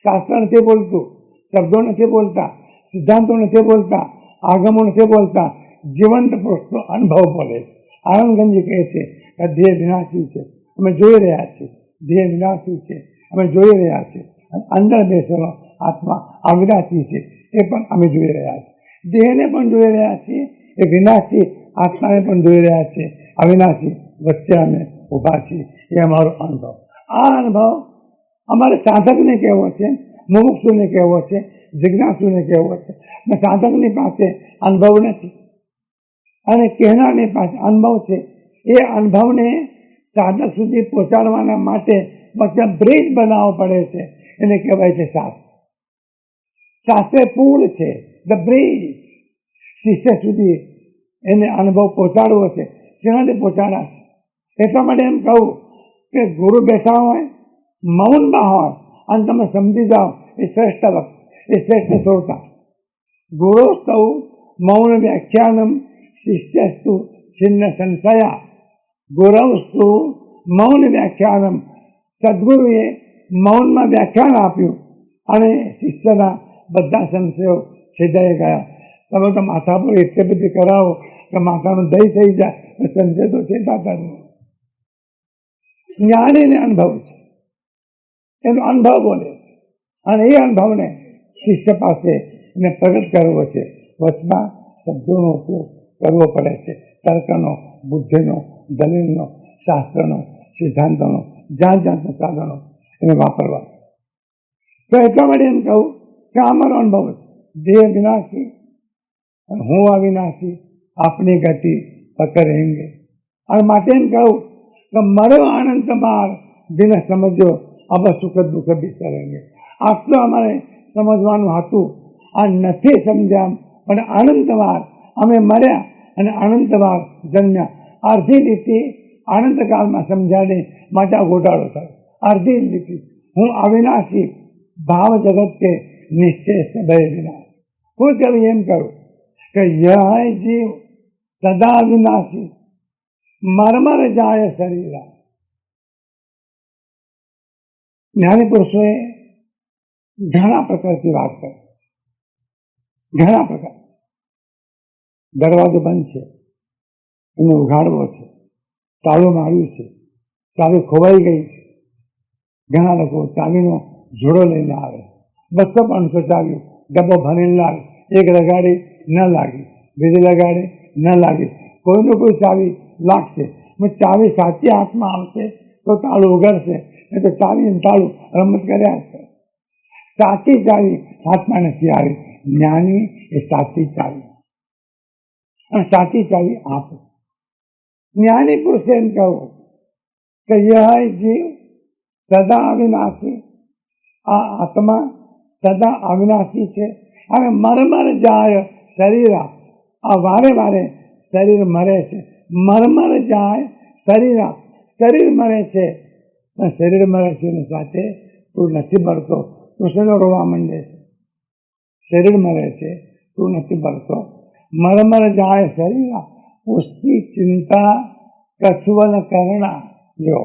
शास्त्र नहीं बोलતું, શબ્દો નથી બોલતા, સિદ્ધાંતો નથી બોલતા, આગમો નથી બોલતા, જીવંત પુરુષનો અનુભવ બોલે. આનંદગંજી કહે છે કે દેહ વિનાશી છે, અમે જોઈ રહ્યા છીએ, દેહ વિનાશી છે, અમે જોઈ રહ્યા છીએ, અને અંદર બેસેલો આત્મા અવિનાશી છે, એ પણ અમે જોઈ રહ્યા છીએ. દેહને પણ જોઈ રહ્યા છીએ, એ વિનાશી આત્માને પણ જોઈ રહ્યા છીએ, અવિનાશી વચ્ચે અમે ઊભા છીએ. એ અમારો અનુભવ. આ અનુભવ અમારે સાધકને કહેવો છે, મુમુક્ષુને કહેવો છે, જિજ્ઞાસુને કહેવો છે. સાધકની પાસે અનુભવ નથી અને કહેનારની પાસે અનુભવ છે. એ અનુભવને સાધક સુધી પહોંચાડવાના માટે બધા બ્રિજ બનાવવો પડે છે. એને કહેવાય છે શાસ્ત્ર. શાસ્ત્ર પુલ છે, ધ બ્રિજ. શિષ્ય સુધી એને અનુભવ પહોંચાડવો છે. શેનાથી પહોંચાડાશે? એટલા માટે એમ કહું કે ગુરુ બેઠા હોય, મૌનમાં હોય અને તમે સમજી જાઓ, એ શ્રેષ્ઠ વક્ત, એ શ્રેષ્ઠ શ્રોતા. ગુરુ સ્તૌ મૌન વ્યાખ્યાનમ શિષ્યસ્તુ છિન્ન સંશયા. ગુરવસ્તુ મૌન વ્યાખ્યાનમ. સદગુરુએ મૌનમાં વ્યાખ્યાન આપ્યું અને શિષ્યના બધા સંશયો છેદાઈ ગયા. તમે તો માથા પર એટલી બધી કરાવો કે માથાનું દહીં થઈ જાય, સંશય તો છેદાતા જ નહીં. જ્ઞાનીને અનુભવ છે, એનો અનુભવ બોલે, અને એ અનુભવને શિષ્ય પાસે એને પ્રગટ કરવો છે. વચમાં શબ્દોનો ઉપયોગ કરવો પડે છે, તર્કનો, બુદ્ધિનો, દલીલનો, શાસ્ત્રનો, સિદ્ધાંતોનો જાત જાતના સાધનો એને વાપરવા. તો એટલા માટે એમ કહું કે અમારો અનુભવ દેહ વિનાશી અને હું અવિનાશી, આપની ગતિ પકડેંગે. અને માટે એમ કહું કે મરો આનંદ માર દિન સમજો અબ સુખ દુઃખ બિસરેંગે. આટલું અમારે સમજવાનું હતું. આ નથી સમજ્યા પણ અનંતવાર અમે મર્યા અને અનંતવાર જન્મ્યા. અડધી લીટી અનંતકાળમાં સમજાડે માટે આ ગોટાળો થયો. અડધી લીટી હું અવિનાશી ભાવ જગત કે નિશ્ચય ભય વિનાશ. હું કવિ એમ કરું કે યહ જીવ સદા વિનાશી મરમર જાય શરીરા. જ્ઞાની પુરુષોએ ઘણા પ્રકારથી વાત કરી, ઘણા પ્રકાર. દરવાજો બંધ છે, એને ઉઘાડવો છે, તાળું માર્યું છે, ચાવી ખોવાઈ ગઈ છે. ઘણા લોકો ચાવીનો જોડો લઈને આવે, 200-500 ચાવી ડબ્બો ભરીને લાવે. એક લગાડી ન લાગી, બીજી લગાડી ન લાગી, કોઈને કોઈ ચાવી લાગશે. ચાવી સાચી હાથમાં આવશે તો તાળું ઉઘડશે, નહીં તો ચાવી અને તાળું રમત કર્યા છે. સાચી ચાવી હાથમાં નથી આવી. જ્ઞાની એ સાચી ચાવી, અને સાચી ચાવી આપે. જ્ઞાની પુરુષે એમ કહું કે યહ જીવ સદા અવિનાશી, આ આત્મા સદા અવિનાશી છે. અને મરમર જાય શરીરા, આ વારે વારે શરીર મરે છે. મરમર જાય શરીરા, શરીર મરે છે. શરીર મરે છે એની સાથે તું નથી મરતો, તું શેનો રોવા માંડે છે? શરીર મરે છે, તું નથી મરતો. મરમર જાય શરીરા, उसकी चिंता कछुवल करना. જો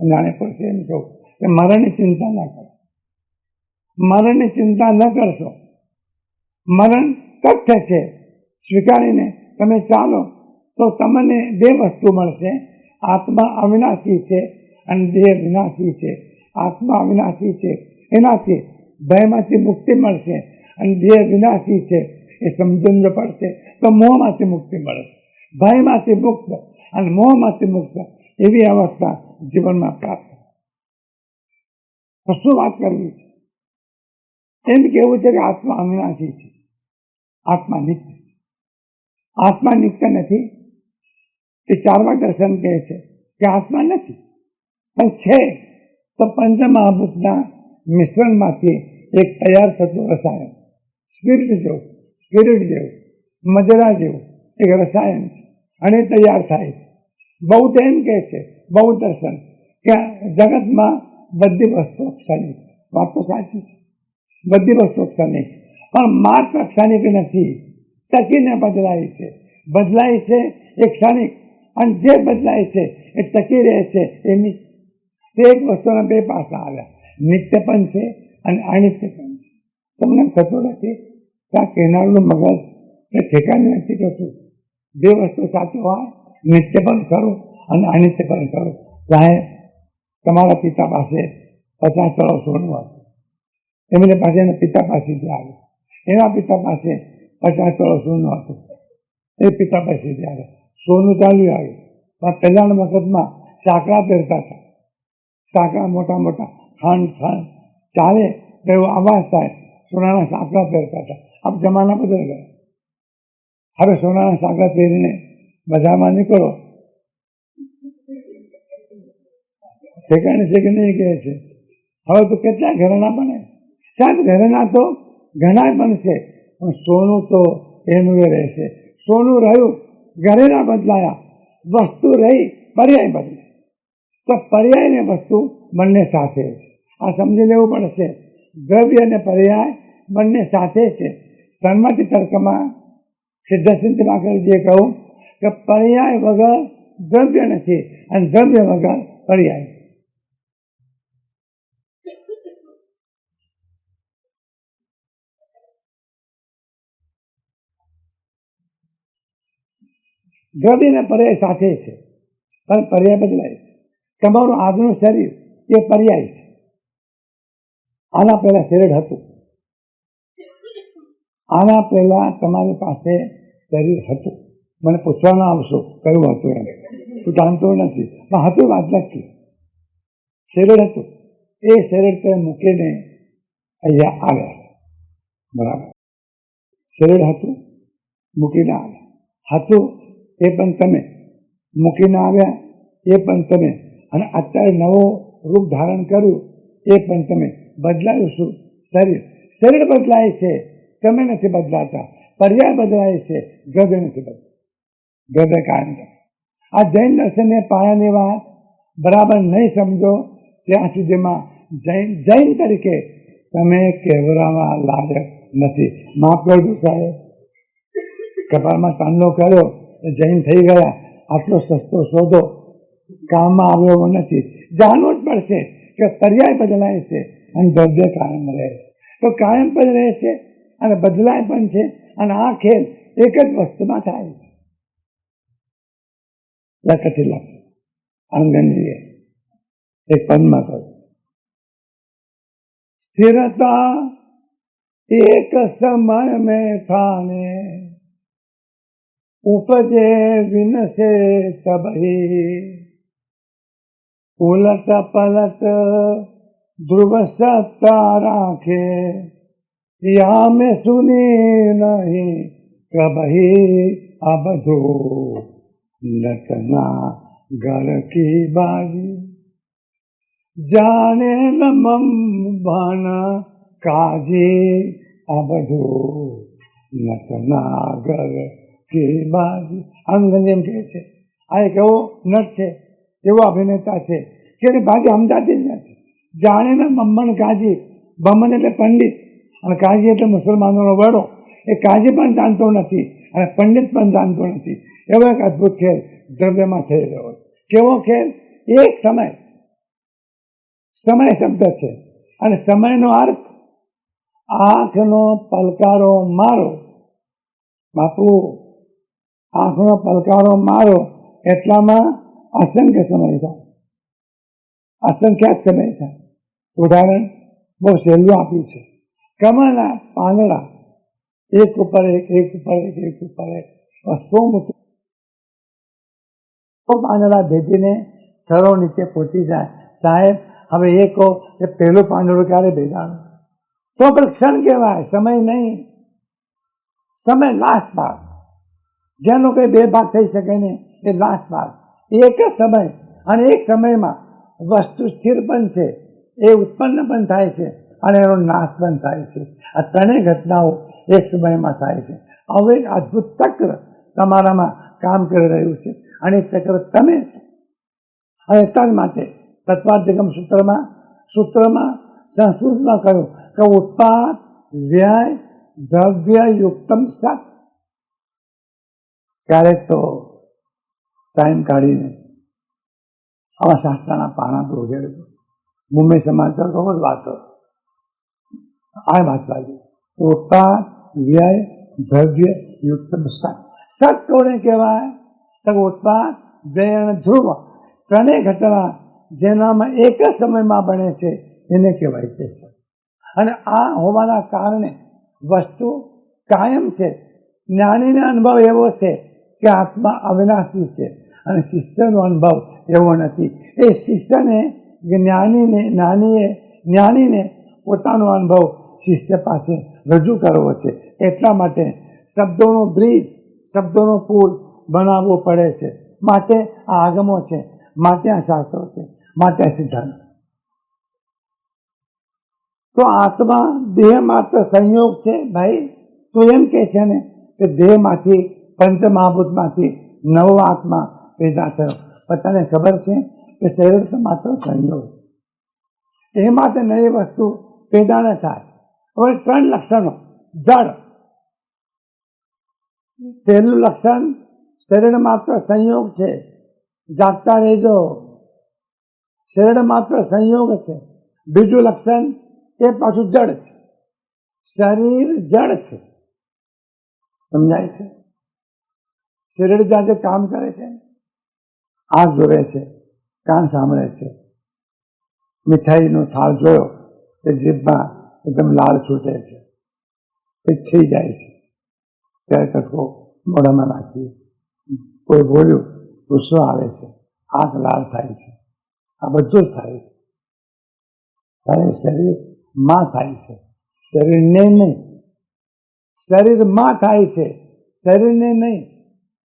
જાણે પડશે એમ કહું કે મરણની ચિંતા ન કરો. મરણની ચિંતા ન કરશો. મરણ તથ્ય છે, સ્વીકારીને તમે ચાલો તો તમને બે વસ્તુ મળશે. આત્મા અવિનાશી છે અને દેહ વિનાશી છે. આત્મા અવિનાશી છે એનાથી ભયમાંથી મુક્તિ મળશે, અને દેહ વિનાશી છે એ સમજણ પડશે તો મોહમાંથી મુક્તિ મળશે. ભયમાંથી મુક્ત અને મોહમાંથી મુક્ત એવી અવસ્થા જીવનમાં પ્રાપ્ત. તો શું વાત કરવી છે? એમ કેવું છે કે આત્મા અવિનાશી છે, આત્મા નિત્ય. આત્મા નિત્ય નથી એ ચારવા દર્શન કહે છે કે આત્મા નથી, પણ છે તો પંચમહાભૂતના મિશ્રણમાંથી એક તૈયાર થતું રસાયણ, સ્પિરિટ જેવું, મદરા જેવું એક રસાયણ છે, અને તૈયાર થાય છે. બૌદ્ધ એમ કહે છે, બૌદ્ધ દર્શન, કે જગતમાં બધી વસ્તુઓ ક્ષણિક. વાત તો સાચી છે, બધી વસ્તુઓ ક્ષણિક, પણ માત્ર ક્ષણિક નથી, ટકીને બદલાય છે. બદલાય છે એ ક્ષણિક, અને જે બદલાય છે એ ટકી રહે છે એની. તે એક વસ્તુના બે પાસા આવ્યા, નિત્ય પણ છે અને અનિત્ય પણ છે. તમને થતું નથી કે આ કેનારનું મગજ એ ઠેકાને નથી થતું. બે વસ્તુ સાચું હોય, નિત્ય પણ ખરું અને અનિત્ય પણ ખરું. ચાહે તમારા પિતા પાસે 50 કરોડ સોનું હતું, એમને પાસે એના પિતા પાસેથી આવ્યું. એના પિતા પાસે 50 કરોડ સોનું હતું, એ પિતા પાસેથી આવ્યું. સોનું ચાલ્યું આવ્યું. પણ પહેલાના વખતમાં સાંકળા પહેરતા હતા. સાંકળા મોટા મોટા ખાંડ ચાલે તો એવો અવાજ થાય, સોનાના સાંકળા પહેરતા હતા. આપ જમાના બદલ ગયા. હવે સોનાના સાંકળા પહેરીને બજારમાં નીકળો, ઠેકાણે છે કે નહીં કહે છે. હવે તો કેટલા ઘરેણા બને, સાહેબ ઘરેણા તો ઘણા બનશે, પણ સોનું તો એનું એ રહેશે. સોનું રહ્યું, ઘરેણા બદલાયા, વસ્તુ રહી, પર્યાય બદલાય. તો પર્યાય ને વસ્તુ બંને સાથે, આ સમજી લેવું પડશે. દ્રવ્ય અને પર્યાય બંને સાથે છે. સન્મતિ તર્કમાં સિદ્ધસિદ્ધમાં જે કહું કે પર્યાય વગર દ્રવ્ય નથી અને દ્રવ્ય વગર પર્યાય. દ્રવ્ય અને પર્યાય સાથે છે, પણ પર્યાય બદલાય. તમારું આજનું શરીર એ પર્યાય છે. આના પહેલા શરીર હતું, આના પહેલા તમારી પાસે શરીર હતું. મને પૂછવા ના આવશો કયું હતું એમ, તું જાણતો નથી, પણ હતું વાત લખી. શરીર હતું એ શરીર તે મૂકીને અહીંયા આવ્યા. બરાબર, શરીર હતું મૂકીને આવ્યા, હતું એ પણ તમે, મૂકીને આવ્યા એ પણ તમે, અને અત્યારે નવો રૂપ ધારણ કર્યું એ પણ તમે. બદલાયું શું? શરીર. શરીર બદલાય છે, તમે નથી બદલાતા. પર્યાય બદલાય છે, ગદ નથી બદલાતા. ગદ કાયમ રહે. આ જૈન દર્શનને પાયાની વાત બરાબર નહીં સમજો ત્યાં સુધીમાં જૈન તરીકે તમે કહેવામાં લાયક નથી. માફ કરજો સાહેબ, કપાળમાં ચાંદલો કર્યો જૈન થઈ ગયા, આટલો સસ્તો સોદો કામમાં આવ્યો નથી. જાણવું જ પડશે કે પર્યાય બદલાય છે અને દ્રવ્ય કાયમ રહે. તો કાયમ પણ રહે છે અને બદલાય પણ છે, અને આ ખેલ એક જ વસ્તુમાં થાય છે. લખતી લખ આનંદજીએ એક પદમાં કહ્યું, સ્થિરતા એક સમય में थाने उपजे विनसे तबही उलट पलट ध्रुव सत्ता राखे या में सुनी नहीं कबही अबधो लटना घर की बाजी जाने न मम भन काजी अबधो लटना घर की બાજી. આનંદ એમ કહે છે, આ એક એવો નટ છે, એવો અભિનેતા છે કે એની બાજી સમજાતી જ નથી. જાણે ને બમ્મન કાજી, બમ્મન એટલે પંડિત અને કાજી એટલે મુસલમાનોનો વડો. એ કાજી પણ જાણતો નથી અને પંડિત પણ જાણતો નથી. એવો એક અદભુત ખેલ દ્રવ્યમાં થઈ રહ્યો છે. કેવો ખેલ? એક સમય, સમય શબ્દ છે અને સમયનો અર્થ આંખનો પલકારો મારો. બાપુ, આંખનો પલકારો મારો એટલામાં અસંખ્ય સમય થાય, અસંખ્યાત સમય થાય. ઉદાહરણ બહુ સહેલું આપ્યું છે. કમળના પાંદડા એક ઉપર એક, એક ઉપર એક, એક ઉપર એક, 100 પાંદડા ભેજીને થરો નીચે પહોંચી જાય. સાહેબ, હવે એ કહો કે પહેલું પાંદડું ક્યારે ભેજાનું? તો પણ ક્ષણ કહેવાય, સમય નહીં. સમય લાસ્ટ ભાગ, જેનો કંઈ બે ભાગ થઈ શકે નહીં, એ લાસ્ટ ભાગ. એક જ સમય અને એક સમયમાં વસ્તુ સ્થિર પણ છે, એ ઉત્પન્ન પણ થાય છે અને એનો નાશ પણ થાય છે. આ ત્રણેય ઘટનાઓ એક સમયમાં થાય છે. હવે એક અદ્ભુત ચક્ર તમારામાં કામ કરી રહ્યું છે અને એ ચક્ર તમે છો. અને એટલા માટે તત્વાધિગમ સૂત્રમાં સંસ્કૃતમાં કહ્યું કે ઉત્પાદ વ્યય દ્રવ્ય યુક્તમ સત. ક્યારેક તો ટાઈમ કાઢીને આવા શાસ્ત્રના પાના તો વગેરે મુંબઈ સમાચાર બહુ જ વાતો આ વાંચવા જોઈએ. ઉત્પાદ વ્યય દ્રવ્ય યુક્તમ સત. સત કોને કહેવાય? તો ઉત્પાદ વ્યય અને ધ્રુવ ત્રણેય ઘટના જેનામાં એક જ સમયમાં બને છે એને કહેવાય છે. અને આ હોવાના કારણે વસ્તુ કાયમ છે. જ્ઞાનીનો અનુભવ એવો છે કે આત્મા અવિનાશી છે અને શિષ્યનો અનુભવ એવો નથી. એ શિષ્યને જ્ઞાનીને પોતાનો અનુભવ શિષ્ય પાસે રજૂ કરવો છે. એટલા માટે શબ્દોનો બ્રિજ, શબ્દોનો પુલ બનાવવો પડે છે. માટે આ આગમો છે, માટે આ શાસ્ત્રો છે, માટે આ સિદ્ધાંત. તો આત્મા દેહ માત્ર સંયોગ છે. ભાઈ, તું એમ કે છે ને કે દેહમાંથી પંચમહાભૂતમાંથી નવો આત્મા પેદા થયો, પણ તને ખબર છે કે શરીર તો માત્ર સંયોગ, એમાંથી નવી વસ્તુ પેદા ન થાય. હવે 3 લક્ષણો. જડ, પહેલું લક્ષણ શરીર માત્ર સંયોગ છે, જાગતા રહેજો, શરીર માત્ર સંયોગ છે. બીજું લક્ષણ એ પાછું જડ છે, શરીર જડ છે. સમજાય છે? શરીર જાતે કામ કરે છે, આંખ જોવે છે, કાન સાંભળે છે, મીઠાઈનો થાળ જોયો તે જીભમાં એકદમ લાળ છૂટે છે, એ થઈ જાય છે, ત્યારે કટકો મોઢામાં નાખીએ, કોઈ બોલ્યું ગુસ્સો આવે છે, આંખ લાળ થાય છે. આ બધું જ થાય છે. ત્યારે શરીરમાં થાય છે, શરીરને નહીં. શરીરમાં થાય છે, શરીરને નહીં.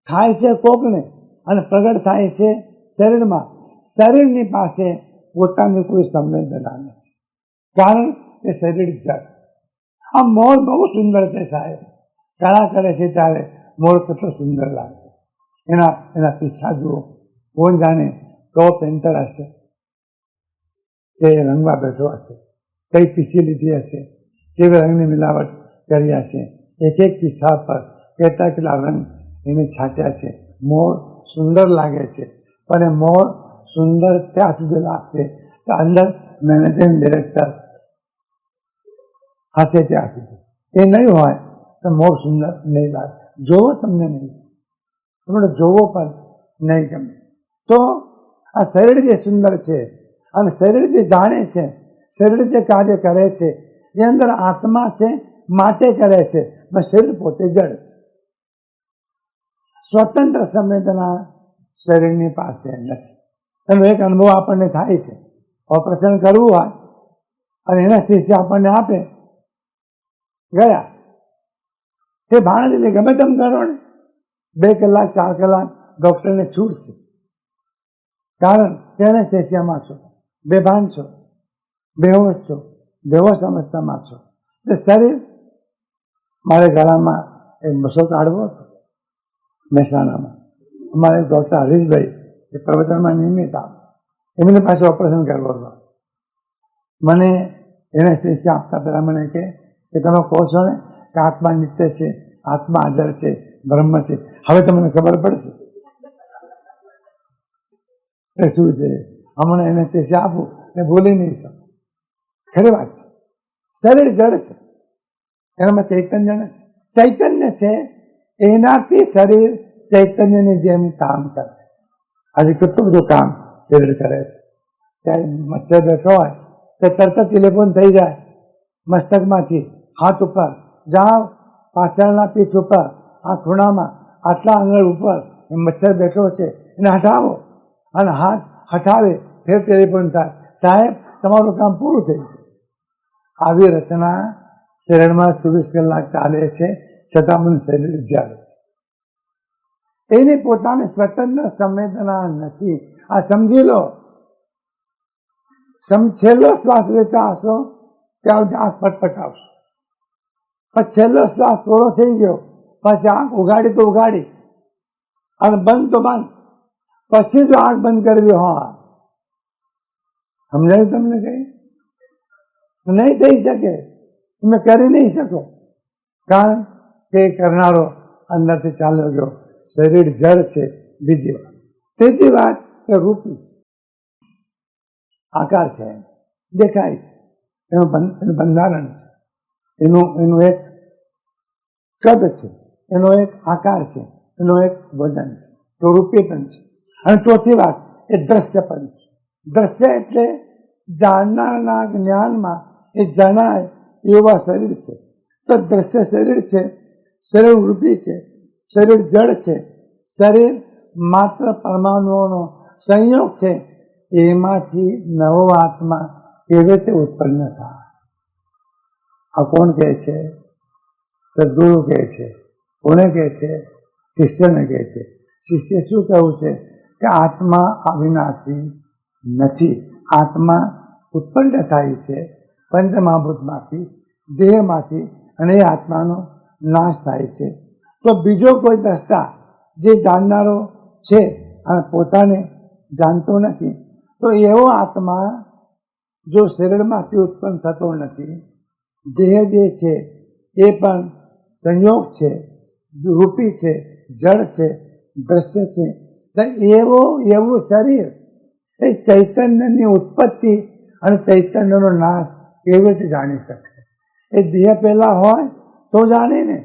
થાય છે કોકને અને પ્રગટ થાય છે શરીરમાં. શરીરની પાસે પોતાની કોઈ સંવેદના નથી, કારણ કે શરીર જડ. આ મોર બહુ સુંદર છે સાહેબ. કળા કરે છે ત્યારે મોર કેટલો સુંદર લાગે. એના પીછા જુઓ, કોણ જાણે કયો પેન્ટર હશે, તે રંગવા બેઠો હશે, કઈ પીછી લીધી હશે, કેવી રંગની મિલાવટ કરી હશે, એક એક પીછા પર કેટલા રંગ એને છાંટ્યા છે. મોર સુંદર લાગે છે, પણ એ મોર સુંદર ત્યાં સુધી લાગશે કે અંદર મેનેજિંગ ડિરેક્ટર હશે ત્યાં સુધી. એ નહીં હોય તો મોર સુંદર નહીં લાગે. જોવો તમને નહીં, તમને જોવો પણ નહીં ગમે. તો આ શરીર જે સુંદર છે અને શરીર જે જાણે છે, શરીર જે કાર્ય કરે છે, એ અંદર આત્મા છે માટે કરે છે, પણ શરીર પોતે જડ. સ્વતંત્ર સંવેદના શરીરની પાસે નથી. એનો એક અનુભવ આપણને થાય છે. ઓપરેશન કરવું હોય અને એના શીશી આપણને આપે, ગયા તે ભાણેજને ગમે તેમ કરો ને, 2 કલાક 4 કલાક ડોક્ટરને છૂટ છે, કારણ તેને શેષિયામાં છો, બેભાન છો, બેહોશ છો, બેહોશ અવસ્થામાં છો. તે શરીર, મારે ગળામાં એક બસો કાઢવો હતો મહેસાણામાં. અમારે ડોક્ટર હરીશભાઈ એ પ્રવચનમાં નિયમિત આવે, એમની પાસે ઓપરેશન કરવું હતું. મને એને શેષિયા આપતા પહેલાં મને કે તમે કહો છો ને કે આત્મા નિત્ય છે, આત્મા હાજર છે, બ્રહ્મ છે, હવે તમને ખબર પડશે એ શું છે. હમણાં એને તે આપું એ બોલી નહીં શકું. ખરી વાત છે. શરીર જડ છે, એનામાં ચૈતન્ય નથી. ચૈતન્ય છે એનાથી શરીર ચૈતન્યની જેમ કામ કરે. આજે કેટલું બધું કામ શરીર કરે છે. ત્યારે મચ્છર બેઠો હોય તો તરત જ ટેલિફોન થઈ જાય મસ્તકમાંથી હાથ ઉપર, જાઓ પાછળના પીઠ ઉપર, આ ખૂણામાં આટલા આંગળ ઉપર એ મચ્છર બેઠો છે, એને હટાવો. અને હાથ હટાવે ફેર ટેલિફોન થાય, સાહેબ તમારું કામ પૂરું થઈ ગયું. આવી રચના શરીરમાં 24 કલાક ચાલે છે, છતાં પણ શરીર જાગે છે. એની પોતાની સ્વતંત્ર સંવેદના નથી. આ સમજી લો. છેલ્લો શ્વાસ લેતા હશો ત્યાં આંખ પટપટાવશો, પછી છેલ્લો શ્વાસ પૂરો થઈ ગયો પછી આંખ ઉગાડી તો ઉગાડી અને બંધ તો બંધ. પછી જો આંખ બંધ કરવી હોય, સમજાયું તમને? કઈ નહીં થઈ શકે, તમે કરી નહીં શકો, કારણ કે કરનારો અંદરથી ચાલ્યો ગયો. શરીર જળ છે. બીજી વાત. ત્રીજી વાત કે રૂપી આકાર છે, દેખાય છે, એનું બંધારણ છે, એનું એક કદ છે, એનો એક આકાર છે, એનો એક વજન છે, તો રૂપી પણ છે. અને ચોથી વાત એ દ્રશ્ય પણ છે. દ્રશ્ય એટલે જાણનારના જ્ઞાનમાં એ જણાય એવા શરીર છે. તો દ્રશ્ય શરીર છે, શરીર રૂપી છે, શરીર જળ છે, શરીર માત્ર પરમાણુઓનો સંયોગ છે. એમાંથી નવો આત્મા કેવી રીતે ઉત્પન્ન થાય? આ કોણ કહે છે? સદગુરુ કહે છે. કોને કહે છે? શિષ્યને કહે છે. શિષ્ય શું કહ્યું છે? કે આત્મા અવિનાશી નથી. આત્મા ઉત્પન્ન થાય છે પંચમહાભૂતમાંથી, દેહમાંથી, અને એ આત્માનો નાશ થાય છે. તો બીજો કોઈ દ્રષ્ટા જે જાણનારો છે અને પોતાને જાણતો નથી, તો એવો આત્મા જો શરીરમાંથી ઉત્પન્ન થતો નથી, દેહ જે છે એ પણ સંયોગ છે, રૂપી છે, જળ છે, દ્રશ્ય છે, તો એવું શરીર એ ચૈતન્યની ઉત્પત્તિ અને ચૈતન્યનો નાશ કેવી રીતે જાણી શકે? એ દેહ પહેલા હોય તો જાણે ને,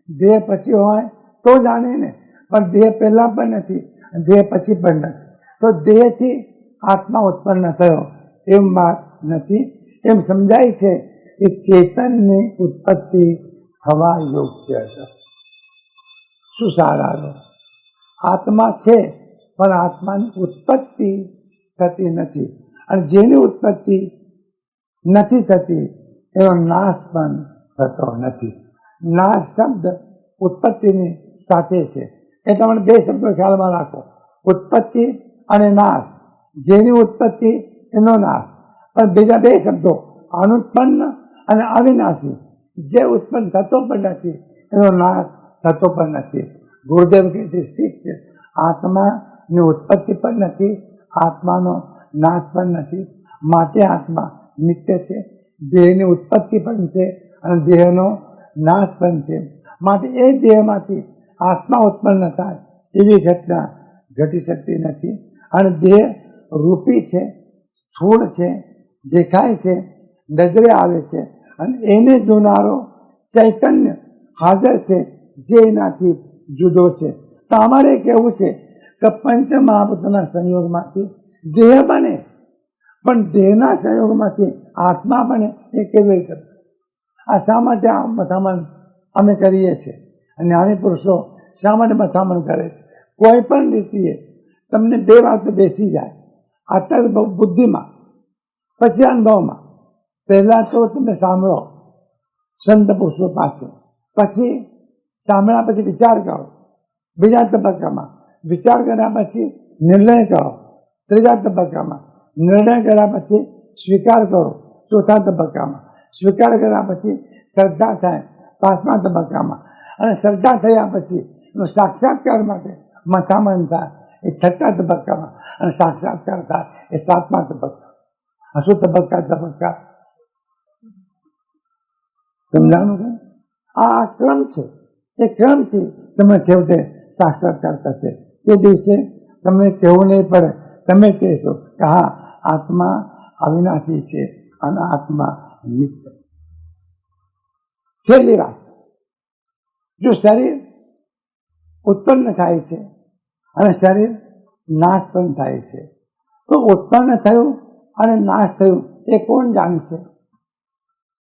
દેહ પછી હોય તો જાણે ને, પણ દેહ પહેલા પણ નથી, દેહ પછી પણ નથી. તો દેહથી આત્મા ઉત્પન્ન થયો એમ વાત નથી. એમ સમજાય છે કે ચેતનની ઉત્પત્તિ થવા યોગ્ય છે. શું સારા? આત્મા છે પણ આત્માની ઉત્પત્તિ થતી નથી. અને જેની ઉત્પત્તિ નથી થતી એનો નાશ પણ થતો નથી. નાશ શબ્દ ઉત્પત્તિની સાથે છે. એ તમે બે શબ્દો ખ્યાલમાં રાખો, ઉત્પત્તિ અને નાશ. જેની ઉત્પત્તિ એનો નાશ. પણ બીજા બે શબ્દો અનુત્પન્ન અને અવિનાશી. જે ઉત્પન્ન થતો પણ નથી એનો નાશ થતો પણ નથી. ગુરુદેવ કહે છે શિષ્ય, આત્માની ઉત્પત્તિ પણ નથી, આત્માનો નાશ પણ નથી. માટે આત્મા નિત્ય છે. દેહની ઉત્પત્તિ પણ છે અને દેહનો નાશ પણ છે. માટે એ દેહમાંથી આત્મા ઉત્પન્ન થાય એવી ઘટના ઘટી શકતી નથી. અને દેહ રૂપી છે, સ્થૂળ છે, દેખાય છે, નજરે આવે છે અને એને જોનારો ચૈતન્ય હાજર છે જે એનાથી જુદો છે. તો અમારે કહેવું છે કે પંચ મહાભૂતોના સંયોગમાંથી દેહ બને, પણ દેહના સંયોગમાંથી આત્મા બને એ કેવી રીતે? આ શા માટે આ મથામણ અમે કરીએ છીએ? જ્ઞાની પુરુષો શા માટે મથામણ કરે છે? કોઈ પણ રીતે તમને બે વાત બેસી જાય, અત્યારે બહુ બુદ્ધિમાં, પછી અનુભવમાં. પહેલા તો તમે સાંભળો સંત પુરુષો પાસે, પછી સાંભળ્યા પછી વિચાર કરો, બીજા તબક્કામાં વિચાર કર્યા પછી નિર્ણય કરો, ત્રીજા તબક્કામાં નિર્ણય કર્યા પછી સ્વીકાર કરો, ચોથા તબક્કામાં સ્વીકાર કર્યા પછી શ્રદ્ધા થાય, પાંચમા તબક્કામાં, અને શ્રદ્ધા થયા પછી એનો સાક્ષાત્કાર માટે મથામણ થાય એ છઠ્ઠા તબક્કામાં, અને સાક્ષાત્કાર થાય એ સાતમા તબક્કા. આ શું તબક્કા સમજાણું છે? આ ક્રમ છે. એ ક્રમથી તમે છેવટે સાક્ષાત્કાર થશે. તે દિવસે તમને કહેવું નહીં પડે, તમે કહેશો કે હા આત્મા અવિનાશી છે અને આત્મા નિત્ય. છેલ્લી વાત, જો શરીર ઉત્પન્ન થાય છે અને શરીર નાશ પણ થાય છે, તો ઉત્પન્ન થયું અને નાશ થયું એ કોણ જાણશે?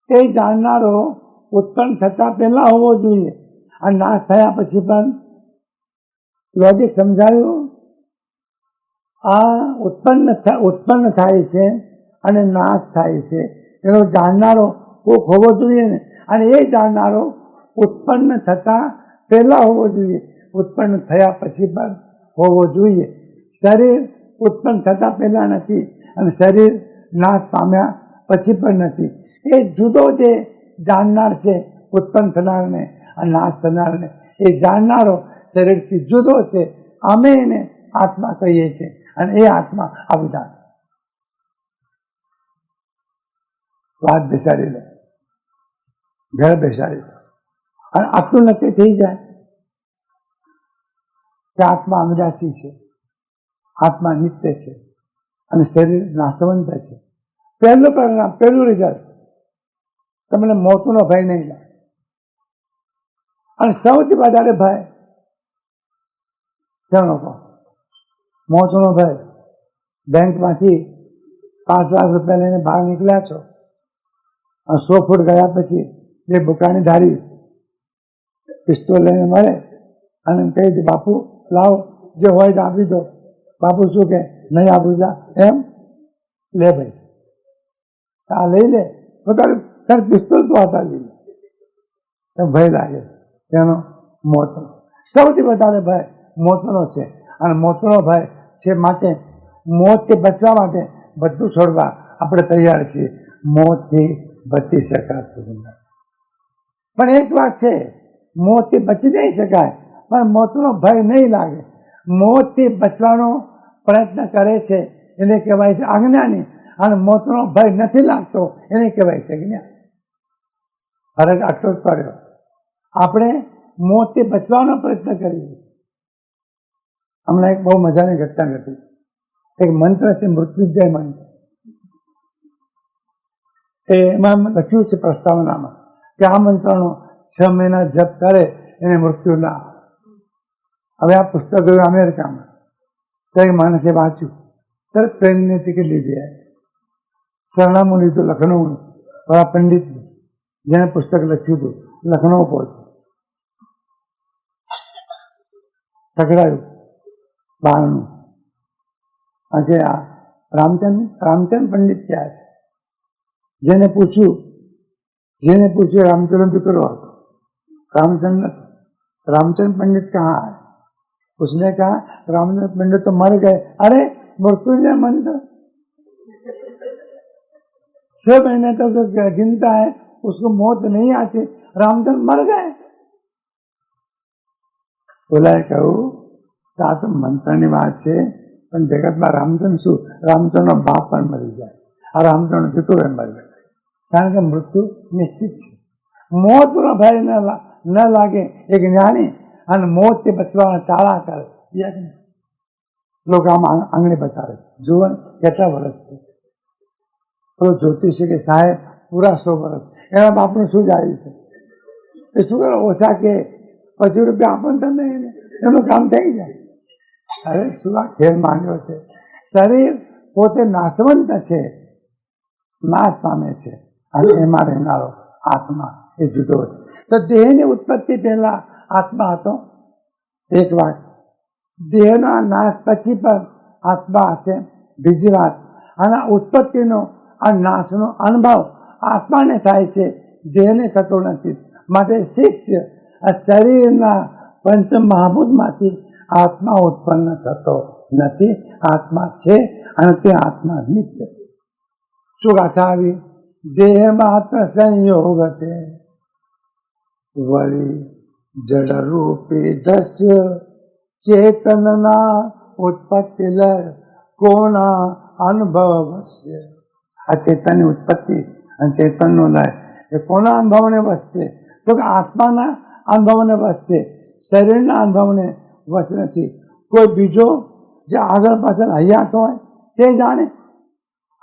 એ જાણનારો ઉત્પન્ન થતા પહેલા હોવો જોઈએ, અને નાશ થયા પછી પણ. લોજિક સમજાયું? આ ઉત્પન્ન થાય છે અને નાશ થાય છે એનો જાણનારો કોક હોવો જોઈએ ને. અને એ જાણનારો ઉત્પન્ન થતા પહેલા હોવો જોઈએ, ઉત્પન્ન થયા પછી પણ હોવો જોઈએ. શરીર ઉત્પન્ન થતા પહેલા નથી અને શરીર નાશ પામ્યા પછી પણ નથી. એ જુદો જે જાણનાર છે ઉત્પન્ન થનારને અને નાશ થનારને, એ જાણનારો શરીરથી જુદો છે. અમે એને આત્મા કહીએ છીએ અને એ આત્મા અવિનાશ. વાત બેસાડી લો, ઘર બેસાડી લો, અને આટલું નક્કી થઈ જાય કે આત્મા અવિનાશી છે, આત્મા નિત્ય છે અને શરીર નાશવંત છે. પહેલું પરિણામ, પહેલું રિઝલ્ટ, તમને મોતનો ભય નહીં લાગે. અને સૌથી વધારે ભય શેનો કહો? મોતનો ભય. બેંકમાંથી 5 લાખ રૂપિયા લઈને બહાર નીકળ્યા છો અને 100 ફૂટ ગયા પછી જે બુકાની ધારી પિસ્તોલ લઈને મળે અને કહી દે બાપુ લાવો જે હોય તો આપી દો. બાપુ શું કે નહીં આપું જા, એમ લે ભાઈ આ લઈ લે તો તારે પિસ્તોલ તો હટાવી લે. ભય લાગે તેનો મોતનો. સૌથી વધારે ભય મોતનો છે. અને મોતનો ભય છે માટે મોતથી બચવા માટે બધું છોડવા આપણે તૈયાર છીએ. મોતથી બચી શકાતું નથી. પણ એક વાત છે, મોતથી બચી નહીં શકાય, પણ મોતનો ભય નહીં લાગે. મોતથી બચવાનો પ્રયત્ન કરે છે એને કહેવાય છે અજ્ઞાની, અને મોતનો ભય નથી લાગતો એને કહેવાય છે જ્ઞાન. ફરક આટલો જ પડ્યો. આપણે મોતથી બચવાનો પ્રયત્ન કરીએ. હમણાં એક બહુ મજાની ઘટના ઘટી. એક મંત્ર છે મૃત્યુંજય મંત્ર. એમાં લખ્યું છે પ્રસ્તાવનામાં કે આ મંત્રનો 6 મહિના જપ કરે એને મૃત્યુ ના આવે. હવે આ પુસ્તક ગયું અમેરિકામાં, તો એક માણસે વાંચ્યું, તરત ટ્રેનની ટિકિટ લીધી. સરનામું લીધું લખનૌનું, બડા પંડિતનું, જેને પુસ્તક લખ્યું હતું, લખનૌ પહોંચ્યું. પકડાયું બહારનું, આ રામચંદ પંડિત ક્યાં છે? જેને पूछ्યું रामचरण जी करो रामचंद्र पंडित कहाँ है? उसने कहा रामचंद्र पंडित तो मर गए। अरे मृत्युंजय मंत्र 6 महीने तक तो जिंदा है, उसको मौत नहीं आती, रामचंद्र मर गए। बोला कहूँ ता तो मंत्र ની વાત છે, પણ જગતમાં રામચંદ્ર શું? રામચંદ્રનો બાપ પણ મરી જાય, આ રામચંદ્ર દીકરો મરી જાય, કારણ કે મૃત્યુ નિશ્ચિત છે। મોતનો ભય ન લાગે એક જ્ઞાની અને મોતથી બચવાના ચાળા કરે। લોકો આમ આંગળી બતાવે, જુઓ કેટલા વર્ષ છે। તો જ્યોતિષી કે સાહેબ પૂરા 100 વર્ષ। એના બાપનું શું જાય છે? એ શું કરે? ઓછા કે ₹50 આપો ને તમે એને, એનું કામ થઈ જાય। અરે શું આ ખેલ માંડ્યો છે? શરીર પોતે નાશવંત છે, નાશ પામે છે, અને એમાં રહેનારો આત્મા એ જુદો છે। તો દેહની ઉત્પત્તિ પહેલા આત્મા હતો, એક વાત। દેહના નાશ પછી પણ આત્મા હશે, બીજી વાત। અને ઉત્પત્તિનો આ નાશનો અનુભવ આત્માને થાય છે, દેહને થતો નથી। માટે શિષ્ય આ શરીરના પંચ મહાભૂતમાંથી આત્મા ઉત્પન્ન થતો નથી, આત્મા છે અને તે આત્મા નિત્ય છે। શું ગાથા આવી? દેહ માત્ર સંયોગ છે, વળી જડ રૂપી દ્રશ્ય ચેતનના ઉત્પત્તિ લય કોના અનુભવ વસ્ય। આ ચેતનની ઉત્પત્તિ અને ચેતનનો લય એ કોના અનુભવને વસશે? તો કે આત્માના અનુભવને વસશે, શરીરના અનુભવને વસ નથી। કોઈ બીજો જે આગળ પાછળ હયાત હોય તે જાણે,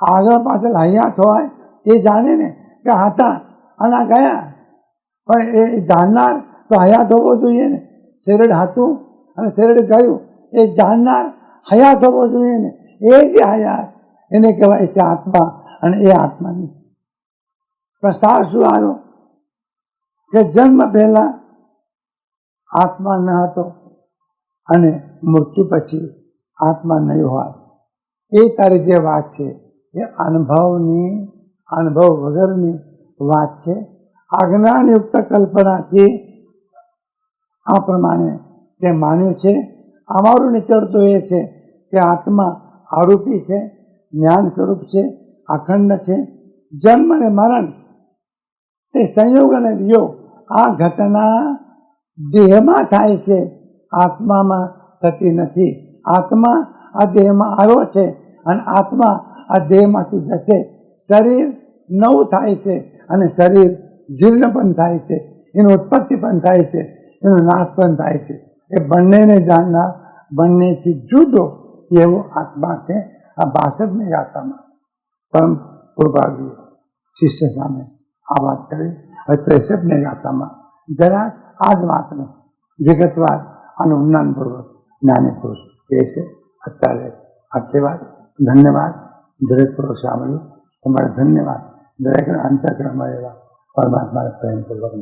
આગળ પાછળ હયાત હોય એ જાણે ને કે હતા અને ગયા, પણ એ જાણનાર તો હયાત હોવો જોઈએ ને। શરીર હતું અને શરીર ગયું, એ જાણનાર હયાત હોવો જોઈએ ને। એ જે હયાત એને કહેવાય છે આત્મા, અને એ આત્માની પ્રસાર શું આવ્યો કે જન્મ પહેલા આત્મા ન હતો અને મૃત્યુ પછી આત્મા નહીં હોય। એ તારી જે વાત છે એ અનુભવ વગરની વાત છે। અજ્ઞાનયુક્ત કલ્પનાથી આ પ્રમાણે તે માન્યું છે। અમારું નિચડતું એ છે કે આત્મા આરૂપી છે, જ્ઞાન સ્વરૂપ છે, અખંડ છે। જન્મ અને મરણ તે સંયોગ અને વિયોગ આ ઘટના દેહમાં થાય છે, આત્મામાં થતી નથી। આત્મા આ દેહમાં આવ્યો છે અને આત્મા આ દેહમાંથી જશે। શરીર નવું થાય છે અને શરીર જીર્ણ પણ થાય છે, એની ઉત્પત્તિ પણ થાય છે, એનો નાશ પણ થાય છે। એ બંનેને જાણનાર, બંનેથી જુદો એવો આત્મા છે। આ 62મી ગાથામાં પરમ કૃપાળુ શિષ્ય સામે આ વાત કરી। હવે 63મી ગાથામાં જરાક આ જ વાતને વિગતવાર અને ઊંડાણપૂર્વક જ્ઞાની પુરુષ કહે છે। અત્યારે આટલી વાત। ધન્યવાદ દરેક પુરુષ સાંભળ્યું, તમારે ધન્યવાદ। દરેક અંતઃકરણમાં એવા પરમાત્માને પ્રેમપૂર્વક